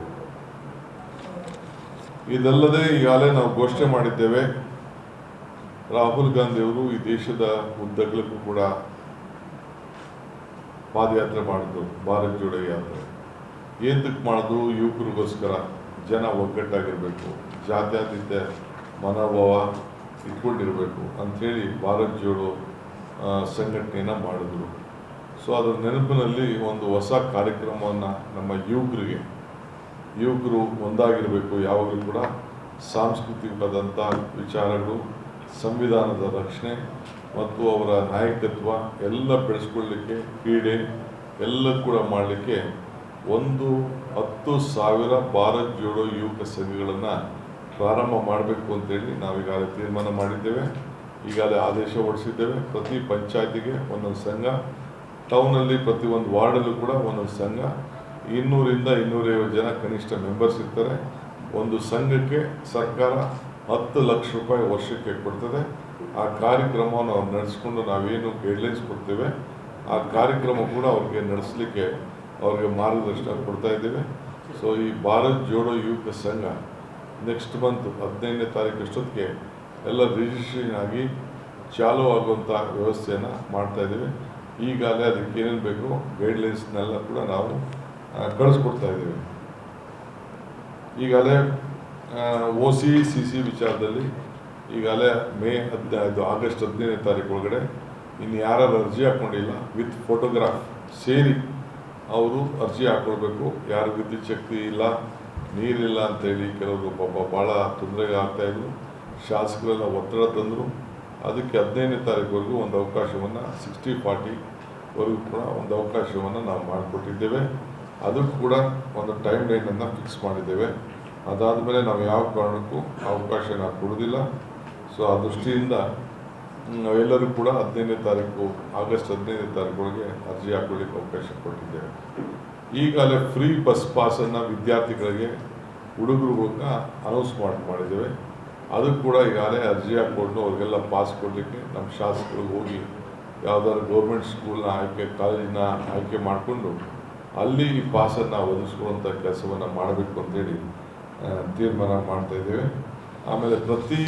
ಇದಲ್ಲದೆ ಈಗಾಗಲೇ ನಾವು ಘೋಷಣೆ ಮಾಡಿದ್ದೇವೆ, ರಾಹುಲ್ ಗಾಂಧಿಯವರು ಈ ದೇಶದ ಉದ್ದಗಲಕ್ಕೂ ಕೂಡ ಪಾದಯಾತ್ರೆ ಮಾಡಿದ್ರು, ಭಾರತ್ ಜೋಡೋ ಯಾತ್ರೆ. ಏತಕ್ಕೆ ಮಾಡೋದು? ಯುವಕರಿಗೋಸ್ಕರ, ಜನ ಒಗ್ಗಟ್ಟಾಗಿರಬೇಕು, ಜಾತ್ಯತೀತ ಮನೋಭಾವ ಇಟ್ಕೊಂಡಿರಬೇಕು ಅಂಥೇಳಿ ಭಾರತ್ ಜೋಡೋ ಸಂಘಟನೆಯನ್ನು ಮಾಡಿದ್ರು. ಸೊ ಅದರ ನೆನಪಿನಲ್ಲಿ ಒಂದು ಹೊಸ ಕಾರ್ಯಕ್ರಮವನ್ನು ನಮ್ಮ ಯುವಕರು ಒಂದಾಗಿರಬೇಕು, ಯಾವಾಗಲೂ ಕೂಡ ಸಾಂಸ್ಕೃತಿಕವಾದಂಥ ವಿಚಾರಗಳು, ಸಂವಿಧಾನದ ರಕ್ಷಣೆ ಮತ್ತು ಅವರ ನಾಯಕತ್ವ ಎಲ್ಲ ಬೆಳೆಸ್ಕೊಳ್ಳಿಕ್ಕೆ, ಕ್ರೀಡೆ ಎಲ್ಲ ಕೂಡ ಮಾಡಲಿಕ್ಕೆ ಒಂದು 10,000 ಭಾರತ್ ಜೋಡೋ ಯುವಕ ಸಂಘಗಳನ್ನು ಪ್ರಾರಂಭ ಮಾಡಬೇಕು ಅಂತೇಳಿ ನಾವೀಗಾಗಲೇ ತೀರ್ಮಾನ ಮಾಡಿದ್ದೇವೆ. ಈಗಾಗಲೇ ಆದೇಶ ಹೊರಡಿಸಿದ್ದೇವೆ. ಪ್ರತಿ ಪಂಚಾಯತಿಗೆ ಒಂದೊಂದು ಸಂಘ, ಟೌನಲ್ಲಿ ಪ್ರತಿ ಒಂದು ವಾರ್ಡಲ್ಲೂ ಕೂಡ ಒಂದೊಂದು ಸಂಘ, 200ರಿಂದ 250 ಜನ ಕನಿಷ್ಠ ಮೆಂಬರ್ಸ್ ಇರ್ತಾರೆ. ಒಂದು ಸಂಘಕ್ಕೆ ಸರ್ಕಾರ 10 ಲಕ್ಷ ರೂಪಾಯಿ ವರ್ಷಕ್ಕೆ ಕೊಡ್ತದೆ. ಆ ಕಾರ್ಯಕ್ರಮವನ್ನು ನಾವು ನಡೆಸ್ಕೊಂಡು ನಾವೇನು ಗೈಡ್ಲೈನ್ಸ್ ಕೊಡ್ತೇವೆ ಆ ಕಾರ್ಯಕ್ರಮ ಕೂಡ ಅವ್ರಿಗೆ ನಡೆಸಲಿಕ್ಕೆ ಅವ್ರಿಗೆ ಮಾರ್ಗದರ್ಶನ ಕೊಡ್ತಾ ಇದ್ದೇವೆ. ಸೊ ಈ ಭಾರತ್ ಜೋಡೋ ಯುವಕ ಸಂಘ ನೆಕ್ಸ್ಟ್ ಮಂತ್ 15ನೇ ತಾರೀಕು ಅಷ್ಟೊತ್ತಿಗೆ ಎಲ್ಲ ರಿಜಿಸ್ಟ್ರೇಷನ್ ಆಗಿ ಚಾಲೂ ಆಗುವಂಥ ವ್ಯವಸ್ಥೆಯನ್ನು ಮಾಡ್ತಾ ಇದ್ದೇವೆ. ಈಗಾಗಲೇ ಅದಕ್ಕೆ ಏನೇನು ಬೇಕು ಗೈಡ್ಲೈನ್ಸ್ನೆಲ್ಲ ಕೂಡ ನಾವು ಕಳಿಸ್ಕೊಡ್ತಾ ಇದ್ದೇವೆ. ಈಗಾಗಲೇ OC/CC ವಿಚಾರದಲ್ಲಿ ಈಗಾಗಲೇ ಆಗಸ್ಟ್ 15ನೇ ತಾರೀಕು ಒಳಗಡೆ ಇನ್ನು ಯಾರು ಅರ್ಜಿ ಹಾಕ್ಕೊಂಡಿಲ್ಲ ವಿತ್ ಫೋಟೋಗ್ರಾಫ್ ಸೇರಿ ಅವರು ಅರ್ಜಿ ಹಾಕ್ಕೊಳ್ಬೇಕು. ಯಾರು ವಿದ್ಯುತ್ ಶಕ್ತಿ ಇಲ್ಲ, ನೀರಿಲ್ಲ ಅಂತೇಳಿ ಕೆಲವರು ಪಾಪ ಭಾಳ ತೊಂದರೆಗೆ ಆಗ್ತಾಯಿದ್ರು. ಶಾಸಕರೆಲ್ಲ ಒತ್ತಡ ತಂದರು. ಅದಕ್ಕೆ 15ನೇ ತಾರೀಕುವರೆಗೂ ಒಂದು ಅವಕಾಶವನ್ನು 60-40 ವರೆಗೂ ಕೂಡ ಒಂದು ಅವಕಾಶವನ್ನು ನಾವು ಮಾಡಿಕೊಟ್ಟಿದ್ದೇವೆ. ಅದಕ್ಕೂ ಕೂಡ ಒಂದು ಟೈಮ್ ಲೈನನ್ನು ಫಿಕ್ಸ್ ಮಾಡಿದ್ದೇವೆ. ಅದಾದಮೇಲೆ ನಾವು ಯಾವ ಕಾರಣಕ್ಕೂ ಅವಕಾಶ ನಾವು ಕೊಡೋದಿಲ್ಲ. ಸೊ ಆ ದೃಷ್ಟಿಯಿಂದ ನಾವೆಲ್ಲರೂ ಕೂಡ 15ನೇ ತಾರೀಕು ಆಗಸ್ಟ್ 15ನೇ ತಾರೀಕೊಳಗೆ ಅರ್ಜಿ ಹಾಕೊಳ್ಳಿಕ್ಕೆ ಅವಕಾಶ ಕೊಟ್ಟಿದ್ದೇವೆ. ಈಗಾಗಲೇ ಫ್ರೀ ಬಸ್ ಪಾಸನ್ನು ವಿದ್ಯಾರ್ಥಿಗಳಿಗೆ ಹುಡುಗರುಗಳನ್ನ ಅನೌನ್ಸ್ ಮಾಡಿದ್ದೇವೆ. ಅದು ಕೂಡ ಈಗಾಗಲೇ ಅರ್ಜಿ ಹಾಕ್ಕೊಂಡು ಅವ್ರಿಗೆಲ್ಲ ಪಾಸ್ ಕೊಡಲಿಕ್ಕೆ ನಮ್ಮ ಶಾಸಕರು ಹೋಗಿ ಯಾವುದಾದ್ರು ಗೌರ್ಮೆಂಟ್ ಸ್ಕೂಲ್ನ ಕಾಲೇಜಿನ ಆಯ್ಕೆ ಮಾಡಿಕೊಂಡು ಅಲ್ಲಿ ಈ ಪಾಸನ್ನು ಒದಗಿಸ್ಕೊಳ್ಳುವಂಥ ಕೆಲಸವನ್ನು ಮಾಡಬೇಕು ಅಂತೇಳಿ ತೀರ್ಮಾನ ಮಾಡ್ತಾಯಿದ್ದೇವೆ. ಆಮೇಲೆ ಪ್ರತಿ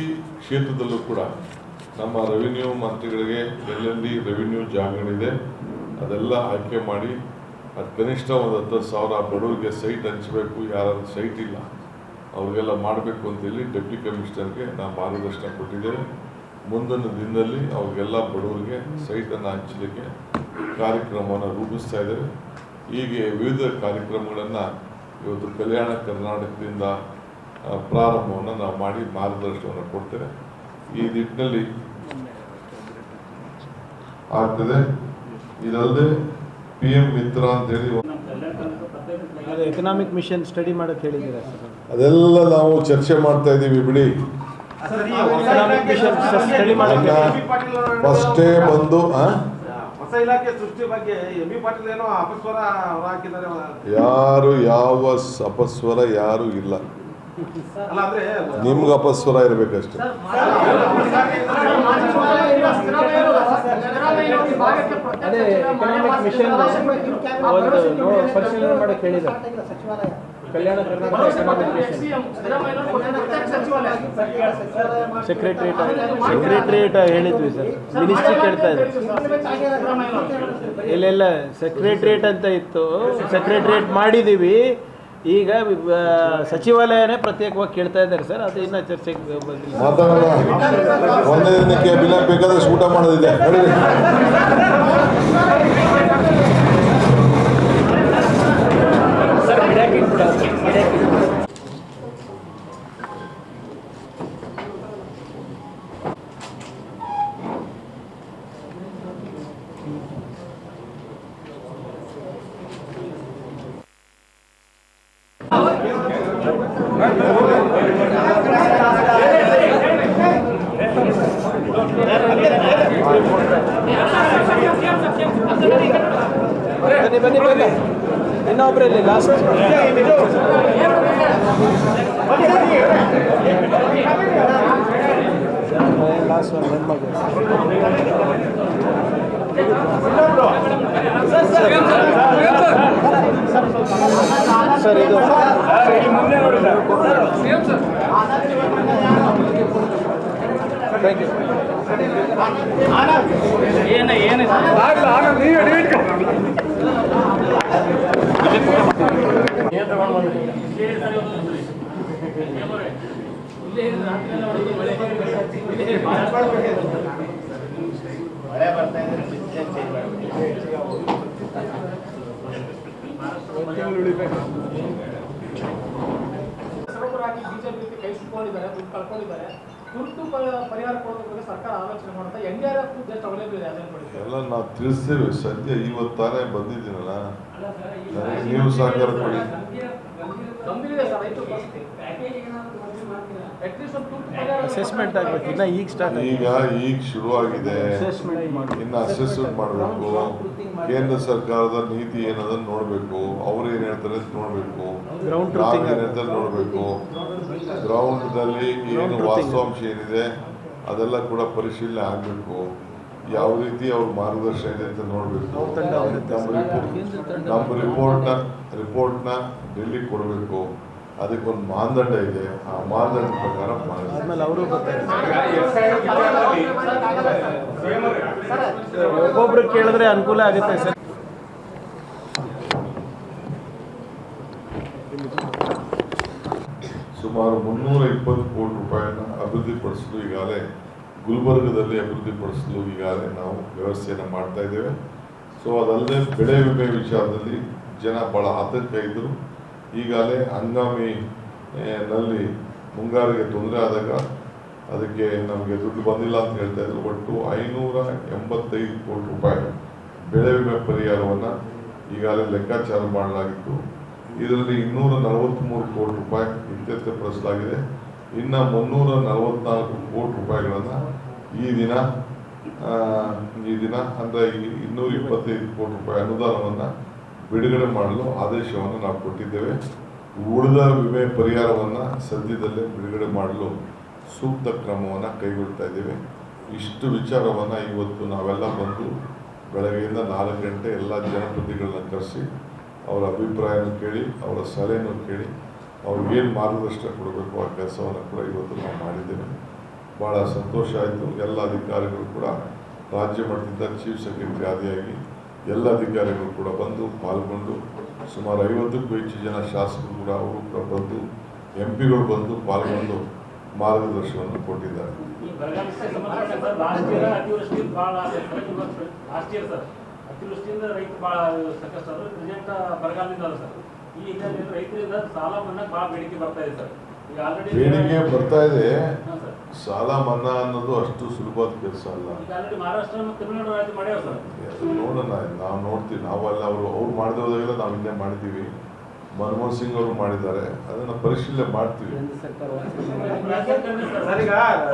ಕ್ಷೇತ್ರದಲ್ಲೂ ಕೂಡ ನಮ್ಮ ರೆವಿನ್ಯೂ ಮಂತ್ರಿಗಳಿಗೆ ಎಲ್ಲೆಲ್ಲಿ ರೆವಿನ್ಯೂ ಜಾಗಗಳಿದೆ ಅದೆಲ್ಲ ಆಯ್ಕೆ ಮಾಡಿ ಅದು ಕನಿಷ್ಠ ಒಂದು 10,000 ಬಡವರಿಗೆ ಸೈಟ್ ಹಂಚಬೇಕು. ಯಾರಾದ್ರೂ ಸೈಟ್ ಇಲ್ಲ ಅವ್ರಿಗೆಲ್ಲ ಮಾಡಬೇಕು ಅಂತೇಳಿ ಡೆಪ್ಟಿ ಕಮಿಷನರ್ಗೆ ನಾವು ಮಾರ್ಗದರ್ಶನ ಕೊಟ್ಟಿದ್ದೇವೆ. ಮುಂದಿನ ದಿನದಲ್ಲಿ ಅವ್ರಿಗೆಲ್ಲ ಬಡವರಿಗೆ ಸೈಟನ್ನು ಹಂಚಲಿಕ್ಕೆ ಕಾರ್ಯಕ್ರಮವನ್ನು ರೂಪಿಸ್ತಾ ಇದ್ದೇವೆ. ಹೀಗೆ ವಿವಿಧ ಕಾರ್ಯಕ್ರಮಗಳನ್ನು ಇವತ್ತು ಕಲ್ಯಾಣ ಕರ್ನಾಟಕದಿಂದ ಪ್ರಾರಂಭವನ್ನು ನಾವು ಮಾಡಿ ಮಾರ್ಗದರ್ಶನವನ್ನು ಕೊಡ್ತೇವೆ. ಈ ನಿಟ್ಟಿನಲ್ಲಿ ಆಗ್ತದೆ. ಇದಲ್ಲದೆ PM ಮಿತ್ರ ಅಂತೇಳಿ ಎಕನಾಮಿಕ್ ಮಿಷನ್ ಸ್ಟಡಿ ಮಾಡಕ್ಕೆ ಹೇಳಿದ್ದೀರಾ ಸರ್? ಅದೆಲ್ಲ ನಾವು ಚರ್ಚೆ ಮಾಡ್ತಾ ಇದ್ದೀವಿ ಬಿಡಿ. ಫಸ್ಟೇ ಬಂದು ಹೊಸ ಇಲಾಖೆ ಸೃಷ್ಟಿ ಬಗ್ಗೆ MB ಪಾಟೀಲ್ ಏನೋ ಅಪಸ್ವರ ಹಾಕಿದ್ದಾರೆ. ಯಾರು ಯಾವ ಅಪಸ್ವರ ಯಾರು ಇಲ್ಲ. ನಿಮ್ಗೆ ಅಪಸ್ವರ ಇರಬೇಕಷ್ಟೇ. ಅದೇ ಎಕನಾಮಿಕ್ ಮಿಷನ್ ಪರಿಶೀಲನೆ ಮಾಡಕ್ಕೆ ಹೇಳಿದ್ದಾರೆ. Kalyana Karnataka economic mission secretariat ಹೇಳಿದ್ವಿ ಸರ್. ಮಿನಿಸ್ಟ್ರಿ ಕೇಳ್ತಾ ಇದೆ. ಇಲ್ಲೆಲ್ಲ ಸೆಕ್ರೆಟ್ರಿಯೇಟ್ ಅಂತ ಇತ್ತು, ಸೆಕ್ರೆಟ್ರಿಯೇಟ್ ಮಾಡಿದ್ದೀವಿ. ಈಗ ಸಚಿವಾಲಯನೇ ಪ್ರತ್ಯೇಕವಾಗಿ ಕೇಳ್ತಾ ಇದ್ದಾರೆ ಸರ್. ಅದು ಇನ್ನೂ ಚರ್ಚೆಗೆ ಬಂದಿಲ್ಲ. ಮಾತಾಡೋಣ. ಒಂದೇ ದಿನಕ್ಕೆ ಬೇಕಾದ್ರೆ ಊಟ ಮಾಡೋದಿದೆ. ಬನ್ನಿ ಇನ್ನೊಬ್ಬರಲ್ಲಿ ಲಾಸ್ಟ್ ಒನ್ ಹೆಣ್ಮಗಳು ಸರ್. ಇದು ಥ್ಯಾಂಕ್ ಯು. ಬಿಜೆಪಿ ಕೈ ಸುಟ್ಕೊಂಡಿದ್ದಾರೆ, ದುಡ್ಡು ಕಳ್ಕೊಂಡಿದ್ದಾರೆ. ತುರ್ತು ಪರಿಹಾರ ಕೊಡೋದಕ್ಕೆ ಸರ್ಕಾರ ಆಲೋಚನೆ ಮಾಡುತ್ತೆ. NDRF ಜಸ್ಟ್ ಅವೈಲೇಬಲ್ ಇದೆ, ಎಲ್ಲ ನಾವು ತಿಳಿಸ್ತೇವೆ. ಸದ್ಯ ಇವತ್ತು ತಾನೇ ಬಂದಿದ್ದೀನಲ್ಲ, ನೀವು ಸಹಕಾರ ಕೊಡಿ. ಗಂಭೀರ ಸರ್. ರೈತರು ಅಸೆಸ್ಮೆಂಟ್ ಆಗಬೇಕು. ಇನ್ನು ಈಗ ಸ್ಟಾರ್ಟ್ ಈಗ ಶುರುವಾಗಿದೆ. ಇನ್ನು ಅಸೆಸ್ಮೆಂಟ್ ಮಾಡಬೇಕು. ಕೇಂದ್ರ ಸರ್ಕಾರದ ನೀತಿ ಏನದನ್ನು ನೋಡಬೇಕು. ಅವ್ರು ಏನು ಹೇಳ್ತಾರೆ ಅಂತ ನೋಡಬೇಕು. ನಾವು ಏನು ಹೇಳ್ತಾರೆ ನೋಡಬೇಕು. ಗ್ರೌಂಡ್ದಲ್ಲಿ ಏನು ವಾಸ್ತವಾಂಶ ಏನಿದೆ ಅದೆಲ್ಲ ಕೂಡ ಪರಿಶೀಲನೆ ಆಗಬೇಕು. ಯಾವ ರೀತಿ ಅವ್ರ ಮಾರ್ಗದರ್ಶನ ಇದೆ ಅಂತ ನೋಡಬೇಕು. ನಮ್ಮ ರಿಪೋರ್ಟ್ನ ಡೆಲ್ಲಿ ಕೊಡಬೇಕು. ಅದಕ್ಕೊಂದು ಮಾನದಂಡ ಇದೆ. ಆ ಮಾನದಂಡ ಪ್ರಕಾರ ಆದ್ಮೇಲೆ ಅವರು ಒಬ್ಬೊಬ್ರು ಕೇಳಿದ್ರೆ ಅನುಕೂಲ ಆಗುತ್ತೆ ಸರ್. ಸುಮಾರು 320 ಕೋಟಿ ರೂಪಾಯಿನ ಅಭಿವೃದ್ಧಿಪಡಿಸಲು ಈಗಾಗಲೇ ಗುಲ್ಬರ್ಗದಲ್ಲಿ ಅಭಿವೃದ್ಧಿಪಡಿಸಲು ಈಗಾಗಲೇ ನಾವು ವ್ಯವಸ್ಥೆಯನ್ನು ಮಾಡ್ತಾ ಇದ್ದೇವೆ. ಸೊ ಅದಲ್ಲದೆ ಬೆಳೆ ವಿಮೆ ವಿಚಾರದಲ್ಲಿ ಜನ ಭಾಳ ಆತಂಕ ಇದ್ದರು. ಈಗಾಗಲೇ ಹಂಗಾಮಿ ನಲ್ಲಿ ಮುಂಗಾರಿಗೆ ತೊಂದರೆ ಆದಾಗ ಅದಕ್ಕೆ ನಮಗೆ ದುಡ್ಡು ಬಂದಿಲ್ಲ ಅಂತ ಹೇಳ್ತಾ ಇದ್ರು. ಒಟ್ಟು 585 ಕೋಟಿ ರೂಪಾಯಿ ಬೆಳೆ ವಿಮೆ ಪರಿಹಾರವನ್ನು ಈಗಾಗಲೇ ಲೆಕ್ಕಾಚಾರ ಮಾಡಲಾಗಿತ್ತು. ಇದರಲ್ಲಿ 243 ಕೋಟಿ ರೂಪಾಯಿ ಇತ್ಯರ್ಥಪಡಿಸಲಾಗಿದೆ. ಇನ್ನು 344 ಕೋಟಿ ರೂಪಾಯಿಗಳನ್ನು ಈ ದಿನ ಅಂದರೆ 225 ಕೋಟಿ ರೂಪಾಯಿ ಅನುದಾನವನ್ನು ಬಿಡುಗಡೆ ಮಾಡಲು ಆದೇಶವನ್ನು ನಾವು ಕೊಟ್ಟಿದ್ದೇವೆ. ಉಳಿದ ವಿಮೆ ಪರಿಹಾರವನ್ನು ಸದ್ಯದಲ್ಲೇ ಬಿಡುಗಡೆ ಮಾಡಲು ಸೂಕ್ತ ಕ್ರಮವನ್ನು ಕೈಗೊಳ್ತಾ ಇದ್ದೇವೆ. ಇಷ್ಟು ವಿಚಾರವನ್ನು ಇವತ್ತು ನಾವೆಲ್ಲ ಬಂದು ಬೆಳಗ್ಗೆಯಿಂದ 4 ಗಂಟೆ ಎಲ್ಲ ಜನಪ್ರತಿನಿಧಿಗಳನ್ನ ಕರೆಸಿ ಅವರ ಅಭಿಪ್ರಾಯವನ್ನು ಕೇಳಿ ಅವರ ಸಲಹೆಯನ್ನು ಕೇಳಿ ಅವ್ರಿಗೇನು ಮಾರ್ಗದರ್ಶನ ಕೊಡಬೇಕು ಆ ಕೆಲಸವನ್ನು ಕೂಡ ಇವತ್ತು ನಾವು ಮಾಡಿದ್ದೇವೆ. ಭಾಳ ಸಂತೋಷ ಆಯಿತು. ಎಲ್ಲ ಅಧಿಕಾರಿಗಳು ಕೂಡ ರಾಜ್ಯ ಮಟ್ಟದಿಂದ ಚೀಫ್ ಸೆಕ್ರೆಟರಿ ಆದಿಯಾಗಿ ಎಲ್ಲ ಅಧಿಕಾರಿಗಳು ಕೂಡ ಬಂದು ಪಾಲ್ಗೊಂಡು ಸುಮಾರು 50ಕ್ಕೂ ಹೆಚ್ಚು ಜನ ಶಾಸಕರು ಕೂಡ ಅವರು ಕೂಡ ಬಂದು ಎಂಪಿಗಳು ಬಂದು ಪಾಲ್ಗೊಂಡು ಮಾರ್ಗದರ್ಶನವನ್ನು ಕೊಟ್ಟಿದ್ದಾರೆ. ಅತಿವೃಷ್ಟಿಯಿಂದ ರೈತರು ಭಾಳ ಸಂಕಷ್ಟ ಆದರು. ಪ್ರೆಸೆಂಟ್ ಬರಗಾಲದಿಂದ ಅಲ್ಲ ಸರ್. ಈ ಹಿನ್ನೆಲೆಯಲ್ಲಿ ರೈತರಿಂದ ಸಾಲ ಮನ್ನಾ ಭಾಳ ಬೇಡಿಕೆ ಬರ್ತಾ ಇದೆ ಸರ್. ಈಗ ಆಲ್ರೆಡಿ ಬೇಡಿಕೆ ಬರ್ತಾ ಇದೆ. ಸಾಲ ಮನ್ನಾ ಅನ್ನೋದು ಅಷ್ಟು ಸುಲಭದ ಕೆಲಸ ಅಲ್ಲ. ಈಗ ಆಲ್ರೆಡಿ ಮಹಾರಾಷ್ಟ್ರ ಮತ್ತು ತಮಿಳುನಾಡು ರಾಜ್ಯ ಮಾಡ್ಯಾವ ಸರ್. ನೋಡೋಣ, ನಾವು ನೋಡ್ತೀವಿ. ನಾವೆಲ್ಲ ಅವ್ರು ಮಾಡದೇ ಹೋದಾಗೆಲ್ಲ ನಾವು ಇಲ್ಲೇ ಮಾಡಿದ್ದೀವಿ. ಮನಮೋಹನ್ ಸಿಂಗ್ ಅವರು ಮಾಡಿದ್ದಾರೆ. ಅದನ್ನು ಪರಿಶೀಲನೆ ಮಾಡ್ತೀವಿ.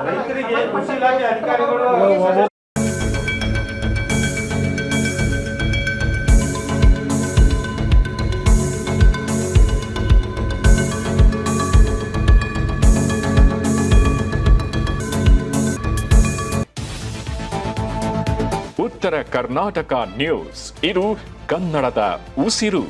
ರೈತರಿಗೆ ಕೃಷಿ ಇಲಾಖೆ ಅಧಿಕಾರಿಗಳು ಉತ್ತರ ಕರ್ನಾಟಕ ನ್ಯೂಸ್, ಇದು ಕನ್ನಡದ ಉಸಿರು.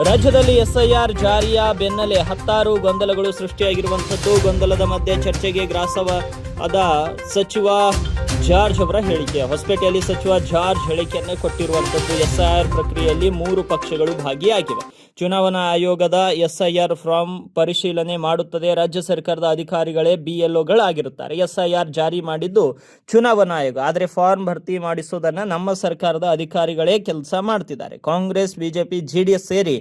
ರಾಜ್ಯದಲ್ಲಿ ಎಸ್ಐಆರ್ ಜಾರಿಯ ಬೆನ್ನಲ್ಲೇ 10 ಗೊಂದಲಗಳು ಸೃಷ್ಟಿಯಾಗಿರುವಂಥದ್ದು. ಗೊಂದಲದ ಮಧ್ಯೆ ಚರ್ಚೆಗೆ ಗ್ರಾಸವಾದ ಸಚಿವ ಜಾರ್ಜ್ ಅವರ ಹೇಳಿಕೆ. ಹೊಸಪೇಟೆಯಲ್ಲಿ ಸಚಿವ ಜಾರ್ಜ್ ಹೇಳಿಕೆಯನ್ನೇ ಕೊಟ್ಟಿರುವಂಥದ್ದು. ಎಸ್ಐಆರ್ ಪ್ರಕ್ರಿಯೆಯಲ್ಲಿ 3 ಪಕ್ಷಗಳು ಭಾಗಿಯಾಗಿವೆ. ಚುನಾವಣಾ ಆಯೋಗದ ಎಸ್ಐಆರ್ ಫಾರ್ಮ್ ಪರಿಶೀಲನೆ ಮಾಡುತ್ತದೆ. ರಾಜ್ಯ ಸರ್ಕಾರದ ಅಧಿಕಾರಿಗಳೇ BLOಗಳಾಗಿರುತ್ತಾರೆ. ಎಸ್ಐಆರ್ ಜಾರಿ ಮಾಡಿದ್ದು ಚುನಾವಣಾ ಆಯೋಗ, ಆದರೆ ಫಾರ್ಮ್ ಭರ್ತಿ ಮಾಡಿಸೋದನ್ನ ನಮ್ಮ ಸರ್ಕಾರದ ಅಧಿಕಾರಿಗಳೇ ಕೆಲಸ ಮಾಡ್ತಿದ್ದಾರೆ. ಕಾಂಗ್ರೆಸ್, ಬಿಜೆಪಿ, JDS ಸೇರಿ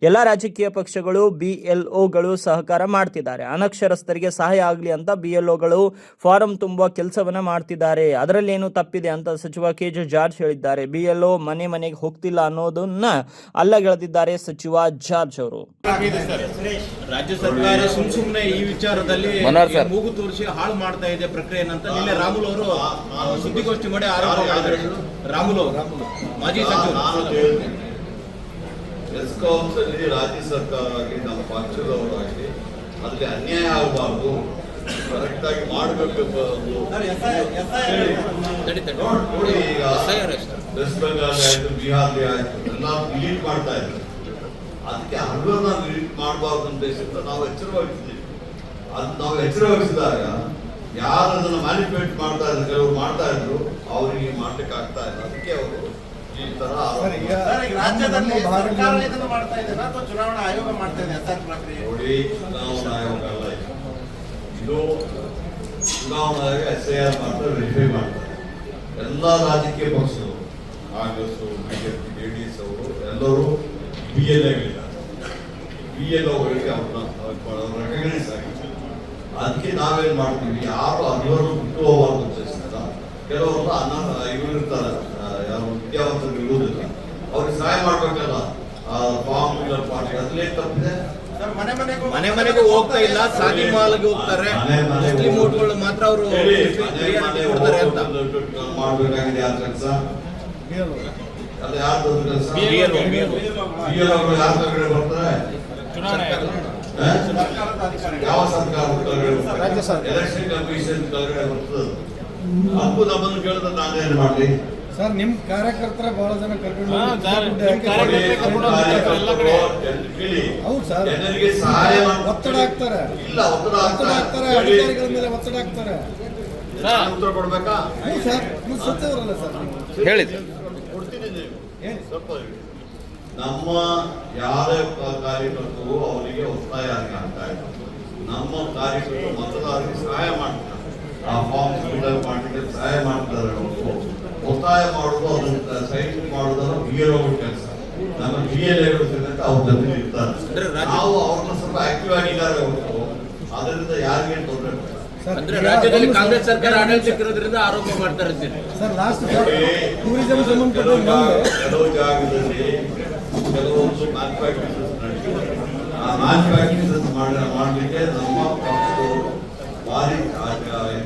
ಎಲ್ಲ ರಾಜಕೀಯ ಪಕ್ಷಗಳು BLOಗಳು ಸಹಕಾರ ಮಾಡ್ತಿದ್ದಾರೆ. ಅನಕ್ಷರಸ್ಥರಿಗೆ ಸಹಾಯ ಆಗಲಿ ಅಂತ BLOಗಳು ಫಾರಂ ತುಂಬುವ ಕೆಲಸವನ್ನ ಮಾಡ್ತಿದ್ದಾರೆ. ಅದರಲ್ಲೇನು ತಪ್ಪಿದೆ ಅಂತ ಸಚಿವ KJ ಜಾರ್ಜ್ ಹೇಳಿದ್ದಾರೆ. BLO ಮನೆ ಮನೆಗೆ ಹೋಗ್ತಿಲ್ಲ ಅನ್ನೋದನ್ನ ಅಲ್ಲಗೆಳೆದಿದ್ದಾರೆ ಸಚಿವ ಜಾರ್ಜ್ ಅವರು. ರಾಜ್ಯ ಸರ್ಕಾರ ಸುಮ್ಮನೆ ಈ ವಿಚಾರದಲ್ಲಿ ಮೂಗು ತೋರಿಸಿ ಹಾಳು ಮಾಡ್ತಾ ಇದೆ ಪ್ರಕ್ರಿಯೆ ಅಂತ ನಿನ್ನೆ ರಾಮುಲ್ ಅವರು ಸುದ್ದಿಗೋಷ್ಠಿ ಮಾಡಿ ಆರೋಪ ಮಾಡಿದ್ರು. ರಾಮುಲ್ ಮಾಜಿ ಸಚಿವರು ಎಸ್ಕಾಮ್ಸ್ ಅಲ್ಲಿ ರಾಜ್ಯ ಸರ್ಕಾರ ಆಗಲಿ ನಮ್ಮ ಪಕ್ಷದವರಾಗಲಿ ಅದಕ್ಕೆ ಅನ್ಯಾಯ ಆಗಬಾರ್ದು, ಕರೆಕ್ಟ್ ಆಗಿ ಮಾಡಬೇಕು. ನೋಡಿ, ಈಗ ವೆಸ್ಟ್ ಬೆಂಗಾಲ್ ಆಯ್ತು, ಬಿಹಾರ್ಲಿ ಆಯ್ತು, ಎಲ್ಲ ಡಿಲೀಟ್ ಮಾಡ್ತಾ ಇದ್ರು. ಅದಕ್ಕೆ ಹಂಗನ್ನ ಡಿಲೀಟ್ ಮಾಡಬಾರ್ದು ಅಂತ ದೇಶದಿಂದ ನಾವು ಎಚ್ಚರ ವಹಿಸಿದ್ದೀವಿ. ಅದು ನಾವು ಎಚ್ಚರ ವಹಿಸಿದಾಗ ಯಾರು ಅದನ್ನು ಮ್ಯಾನಿಪುಲೇಟ್ ಮಾಡ್ತಾ ಇದ್ರು, ಕೆಲವರು ಮಾಡ್ತಾ ಇದ್ರು, ಅವರಿಗೆ ಮಾಡ್ಲಿಕ್ಕೆ ಆಗ್ತಾ ಇಲ್ಲ. ಅದಕ್ಕೆ ಅವರು ಈ ತರ ರಾಜ್ಯದಲ್ಲಿ ಸರ್ಕಾರ ಇದನ್ನು ಮಾಡ್ತಾ ಇದೆ ಅಥವಾ ಚುನಾವಣಾ ಆಯೋಗ ಮಾಡ್ತಾ ಇದೆ ಎಸ್ಐಆರ್ ಪ್ರಕ್ರಿಯೆ? ನೋಡಿ, ಚುನಾವಣಾ ಆಯೋಗ ಅಲ್ಲ ಇದು. ಚುನಾವಣಾ ಆಯೋಗ SIR ಮಾತ್ರ ವೆರಿಫೈ ಮಾಡ್ತಾರೆ. ಎಲ್ಲ ರಾಜಕೀಯ ಪಕ್ಷಗಳು, ಕಾಂಗ್ರೆಸ್, ಬಿಜೆಪಿ, JDS ಅವರು ಎಲ್ಲರೂ BLOಗಳಿಗೆ ಅವ್ರನ್ನ ರೆಕಗ್ನೈಸ್ ಆಗಿದೆ. ಅದಕ್ಕೆ ನಾವೇನ್ ಮಾಡ್ತೀವಿ, ಯಾರು ಅರ್ಹರು ಬಿಟ್ಟು ಹೋಗಬಾರ್ದು ಅಂತ ಕೆಲವೊಂದು ಇವರು ಇರ್ತಾರೆ, ಯಾರು ವಿದ್ಯಾವಂತರು ಇರುವುದಿಲ್ಲ, ಅವ್ರಿಗೆ ಸಹಾಯ ಮಾಡ್ಬೇಕಲ್ಲ. ಫಾರ್ಮ್ ಫಿಲಪ್ ಮಾಡಿ ಅದ್ರಲ್ಲಿ ತಪ್ಪಿದೆ. ಮನೆ ಮನೆಗೂ ಹೋಗ್ತಾ ಇಲ್ಲ, ಸಾಗಿ ಮಾಲ್ಗೆ ಹೋಗ್ತಾರೆ, ಮುಸ್ಲಿಂ ಓಟ್ಗಳು ಮಾತ್ರ ಅವರು ಕೊಡ್ತಾರೆ ಅಂತ. ಮಾಡಬೇಕಾಗಿದೆ ಆ ಕೆಲಸ ಅದು ಯಾರ್ದು ಕೆಲಸ? ಯಾರ ಕಡೆ ಬರ್ತಾರೆ? ಯಾವ ಸರ್ಕಾರ ಎಲೆಕ್ಷನ್ ಕಮಿಷನ್ ಕೆಳಗಡೆ ಬರ್ತದೆ. ಅಪ್ಪು ನಮ್ಮನ್ನು ಕೇಳಿದ್ರೆ ನಾನೇನು ಮಾಡ್ಲಿ ಸರ್? ನಿಮ್ ಕಾರ್ಯಕರ್ತರ ಬಹಳ ಜನ ಹೌದು ಸರ್, ಜನರಿಗೆ ಸಹಾಯ ಒತ್ತಡ ಹಾಕ್ತಾರೆ. ಇಲ್ಲ, ಒತ್ತಡ ಹಾಕ್ತಾರೆ, ಅಧಿಕಾರಿಗಳ ಮೇಲೆ ಒತ್ತಡ ಹಾಕ್ತಾರೆ. ಉತ್ತರ ಕೊಡ್ಬೇಕಾ? ಹ್ಞೂ ಸರ್, ನೀವು ಸತ್ತವರಲ್ಲ ಸರ್, ಹೇಳಿ ಕೊಡ್ತೀನಿ. ಸ್ವಲ್ಪ ನಮ್ಮ ಯಾರೇ ಕಾರ್ಯಕರ್ತರು ಅವರಿಗೆ ಒತ್ತಾಯ ಆಗ್ತಾ ಇದೆ. ನಮ್ಮ ಕಾರ್ಯಕರ್ತರು ಮತದಾರರಿಗೆ ಸಹಾಯ ಮಾಡ್ತಾರೆ, ಆ ಫಾರ್ಮ್ ಫಿಲ್ ಮಾಡಲಿಕ್ಕೆ ಸಹಾಯ ಮಾಡ್ತಾರೆ. ಒತ್ತಾಯ ಮಾಡೋದು, ಅದನ್ನ ಸೈನ್ ಮಾಡೋದನ್ನು BLO ಕೆಲಸ. ನಮ್ಮ BLAಗಳು ಸೇರಿದಂತೆ ಅವ್ರ ಜೊತೆ ಇರ್ತಾರೆ. ನಾವು ಅವ್ರನ್ನ ಸ್ವಲ್ಪ ಆಕ್ಟಿವ್ ಆಗಿದ್ದಾರೆ ಹೊರತು ಅದರಿಂದ ಯಾರಿಗೆ ತೊಂದರೆ ಇಲ್ಲ. ಅಂದ್ರೆ ರಾಜ್ಯದಲ್ಲಿ ಕಾಂಗ್ರೆಸ್ ಸರ್ಕಾರ ಆಡಳಿತಕ್ಕಿರೋದ್ರಿಂದ ಆರೋಪ ಮಾಡ್ತಾರೆ ಸರ್. ಲಾಸ್ಟ್ ಟೂರಿಸಂ ಸಂಬಂಧಪಟ್ಟ ಕೆಲವು ಜಾಗದಲ್ಲಿ ಕೆಲವೊಂದು ಮ್ಯಾನುಫ್ಯಾಕ್ಚರ್ಸ್ ನಡೆಸಿದ್ದಾರೆ. ಆ ಮ್ಯಾನುಫ್ಯಾಕ್ಚರ್ಸ್ ಮಾಡಲಿಕ್ಕೆ ನಮ್ಮ ಪಕ್ಷದವರು ಭಾರಿ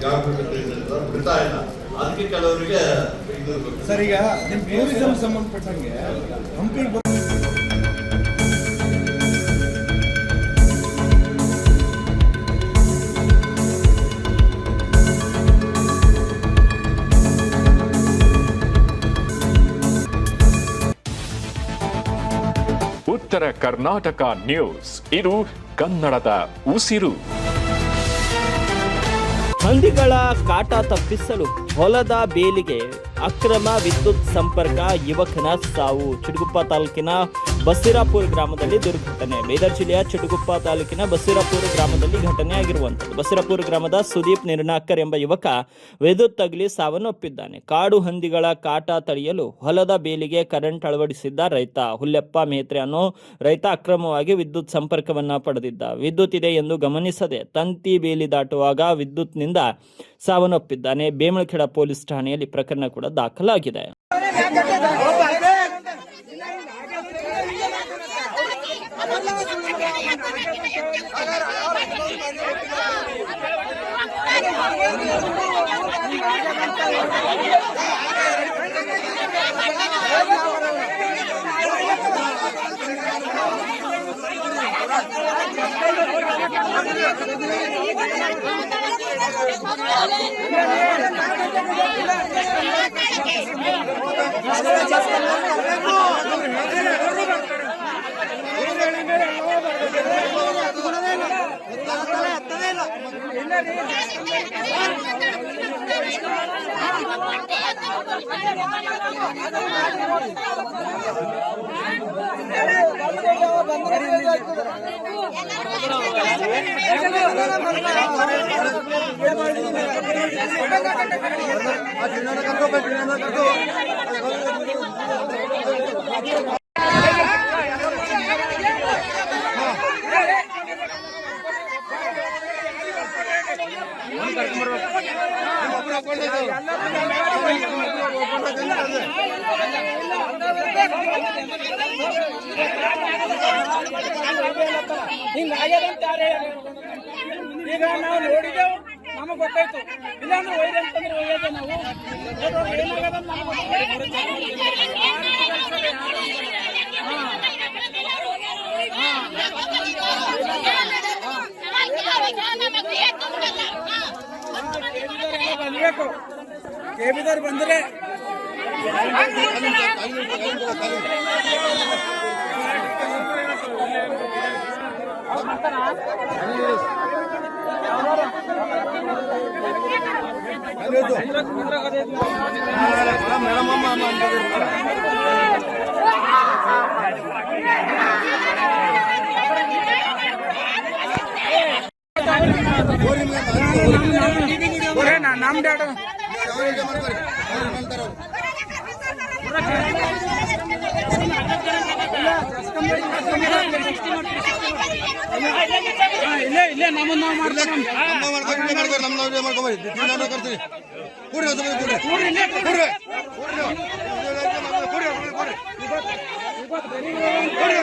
ಜಾಗೃತಿಯಿಂದ ಬಿಡ್ತಾ ಇಲ್ಲ. ಅದಕ್ಕೆ ಕೆಲವರಿಗೆ ಇದು ಸರ್. ಈಗ ನಿಮ್ಮ ಟೂರಿಸಂ ಸಂಬಂಧಪಟ್ಟಂಗೆ ಹಂಪಿ ಉತ್ತರ ಕರ್ನಾಟಕ ನ್ಯೂಸ್, ಇದು ಕನ್ನಡದ ಉಸಿರು. ಹಂದಿಗಳ ಕಾಟ ತಪ್ಪಿಸಲು ಹೊಲದ ಬೇಲಿಗೆ ಅಕ್ರಮ ವಿದ್ಯುತ್ ಸಂಪರ್ಕ, ಯುವಕನ ಸಾವು. ಚಿಟಗುಪ್ಪ ತಾಲೂಕಿನ ಬಸಿರಾಪುರ ಗ್ರಾಮದಲ್ಲಿ ದುರ್ಘಟನೆ. ಬೀದರ್ ಜಿಲ್ಲೆಯ ಚಿಟಗುಪ್ಪ ತಾಲೂಕಿನ ಬಸಿರಾಪುರ ಗ್ರಾಮದಲ್ಲಿ ಘಟನೆ ಆಗಿರುವಂಥದ್ದು. ಬಸಿರಾಪುರ ಗ್ರಾಮದ ಸುದೀಪ್ ನಿರ್ನಾಕರ್ ಎಂಬ ಯುವಕ ವಿದ್ಯುತ್ ತಗುಲಿ ಸಾವನ್ನಪ್ಪಿದ್ದಾನೆ. ಕಾಡು ಹಂದಿಗಳ ಕಾಟ ತಡೆಯಲು ಹೊಲದ ಬೇಲಿಗೆ ಕರೆಂಟ್ ಅಳವಡಿಸಿದ್ದ ರೈತ ಹುಲ್ಲೆಪ್ಪ ಮೇತ್ರೆ ಅನ್ನೋ ರೈತ ಅಕ್ರಮವಾಗಿ ವಿದ್ಯುತ್ ಸಂಪರ್ಕವನ್ನ ಪಡೆದಿದ್ದ. ವಿದ್ಯುತ್ ಇದೆ ಎಂದು ಗಮನಿಸದೆ ತಂತಿ ಬೇಲಿ ದಾಟುವಾಗ ವಿದ್ಯುತ್ನಿಂದ ಸಾವನ್ನಪ್ಪಿದ್ದಾನೆ. ಬೇಮಳಖೇಡ ಪೊಲೀಸ್ ಠಾಣೆಯಲ್ಲಿ ಪ್ರಕರಣ ಕೂಡ ದಾಖಲಾಗಿದೆ. ಈಗ ನಾವು ನೋಡಿದೆವು, ನಮಗೆ ಗೊತ್ತಾಯ್ತು. ಇಲ್ಲಾಂದ್ರೆ ಒಯ್ದು ಅಂತಂದ್ರೆ ಒಯ್ಯೋದು ನಾವು ಏನಾಗದ ಬಂದ್ಬೇಕು. ಕೆಬಿದವ್ರು ಬಂದ್ರೆ ನಮ್ ಡಾಟ ಇಲ್ಲೇ ನಮ್ಮನ್ನ ನಾವು ಮಾಡ್ಬೇಕು. ಕೊಡ್ರಿ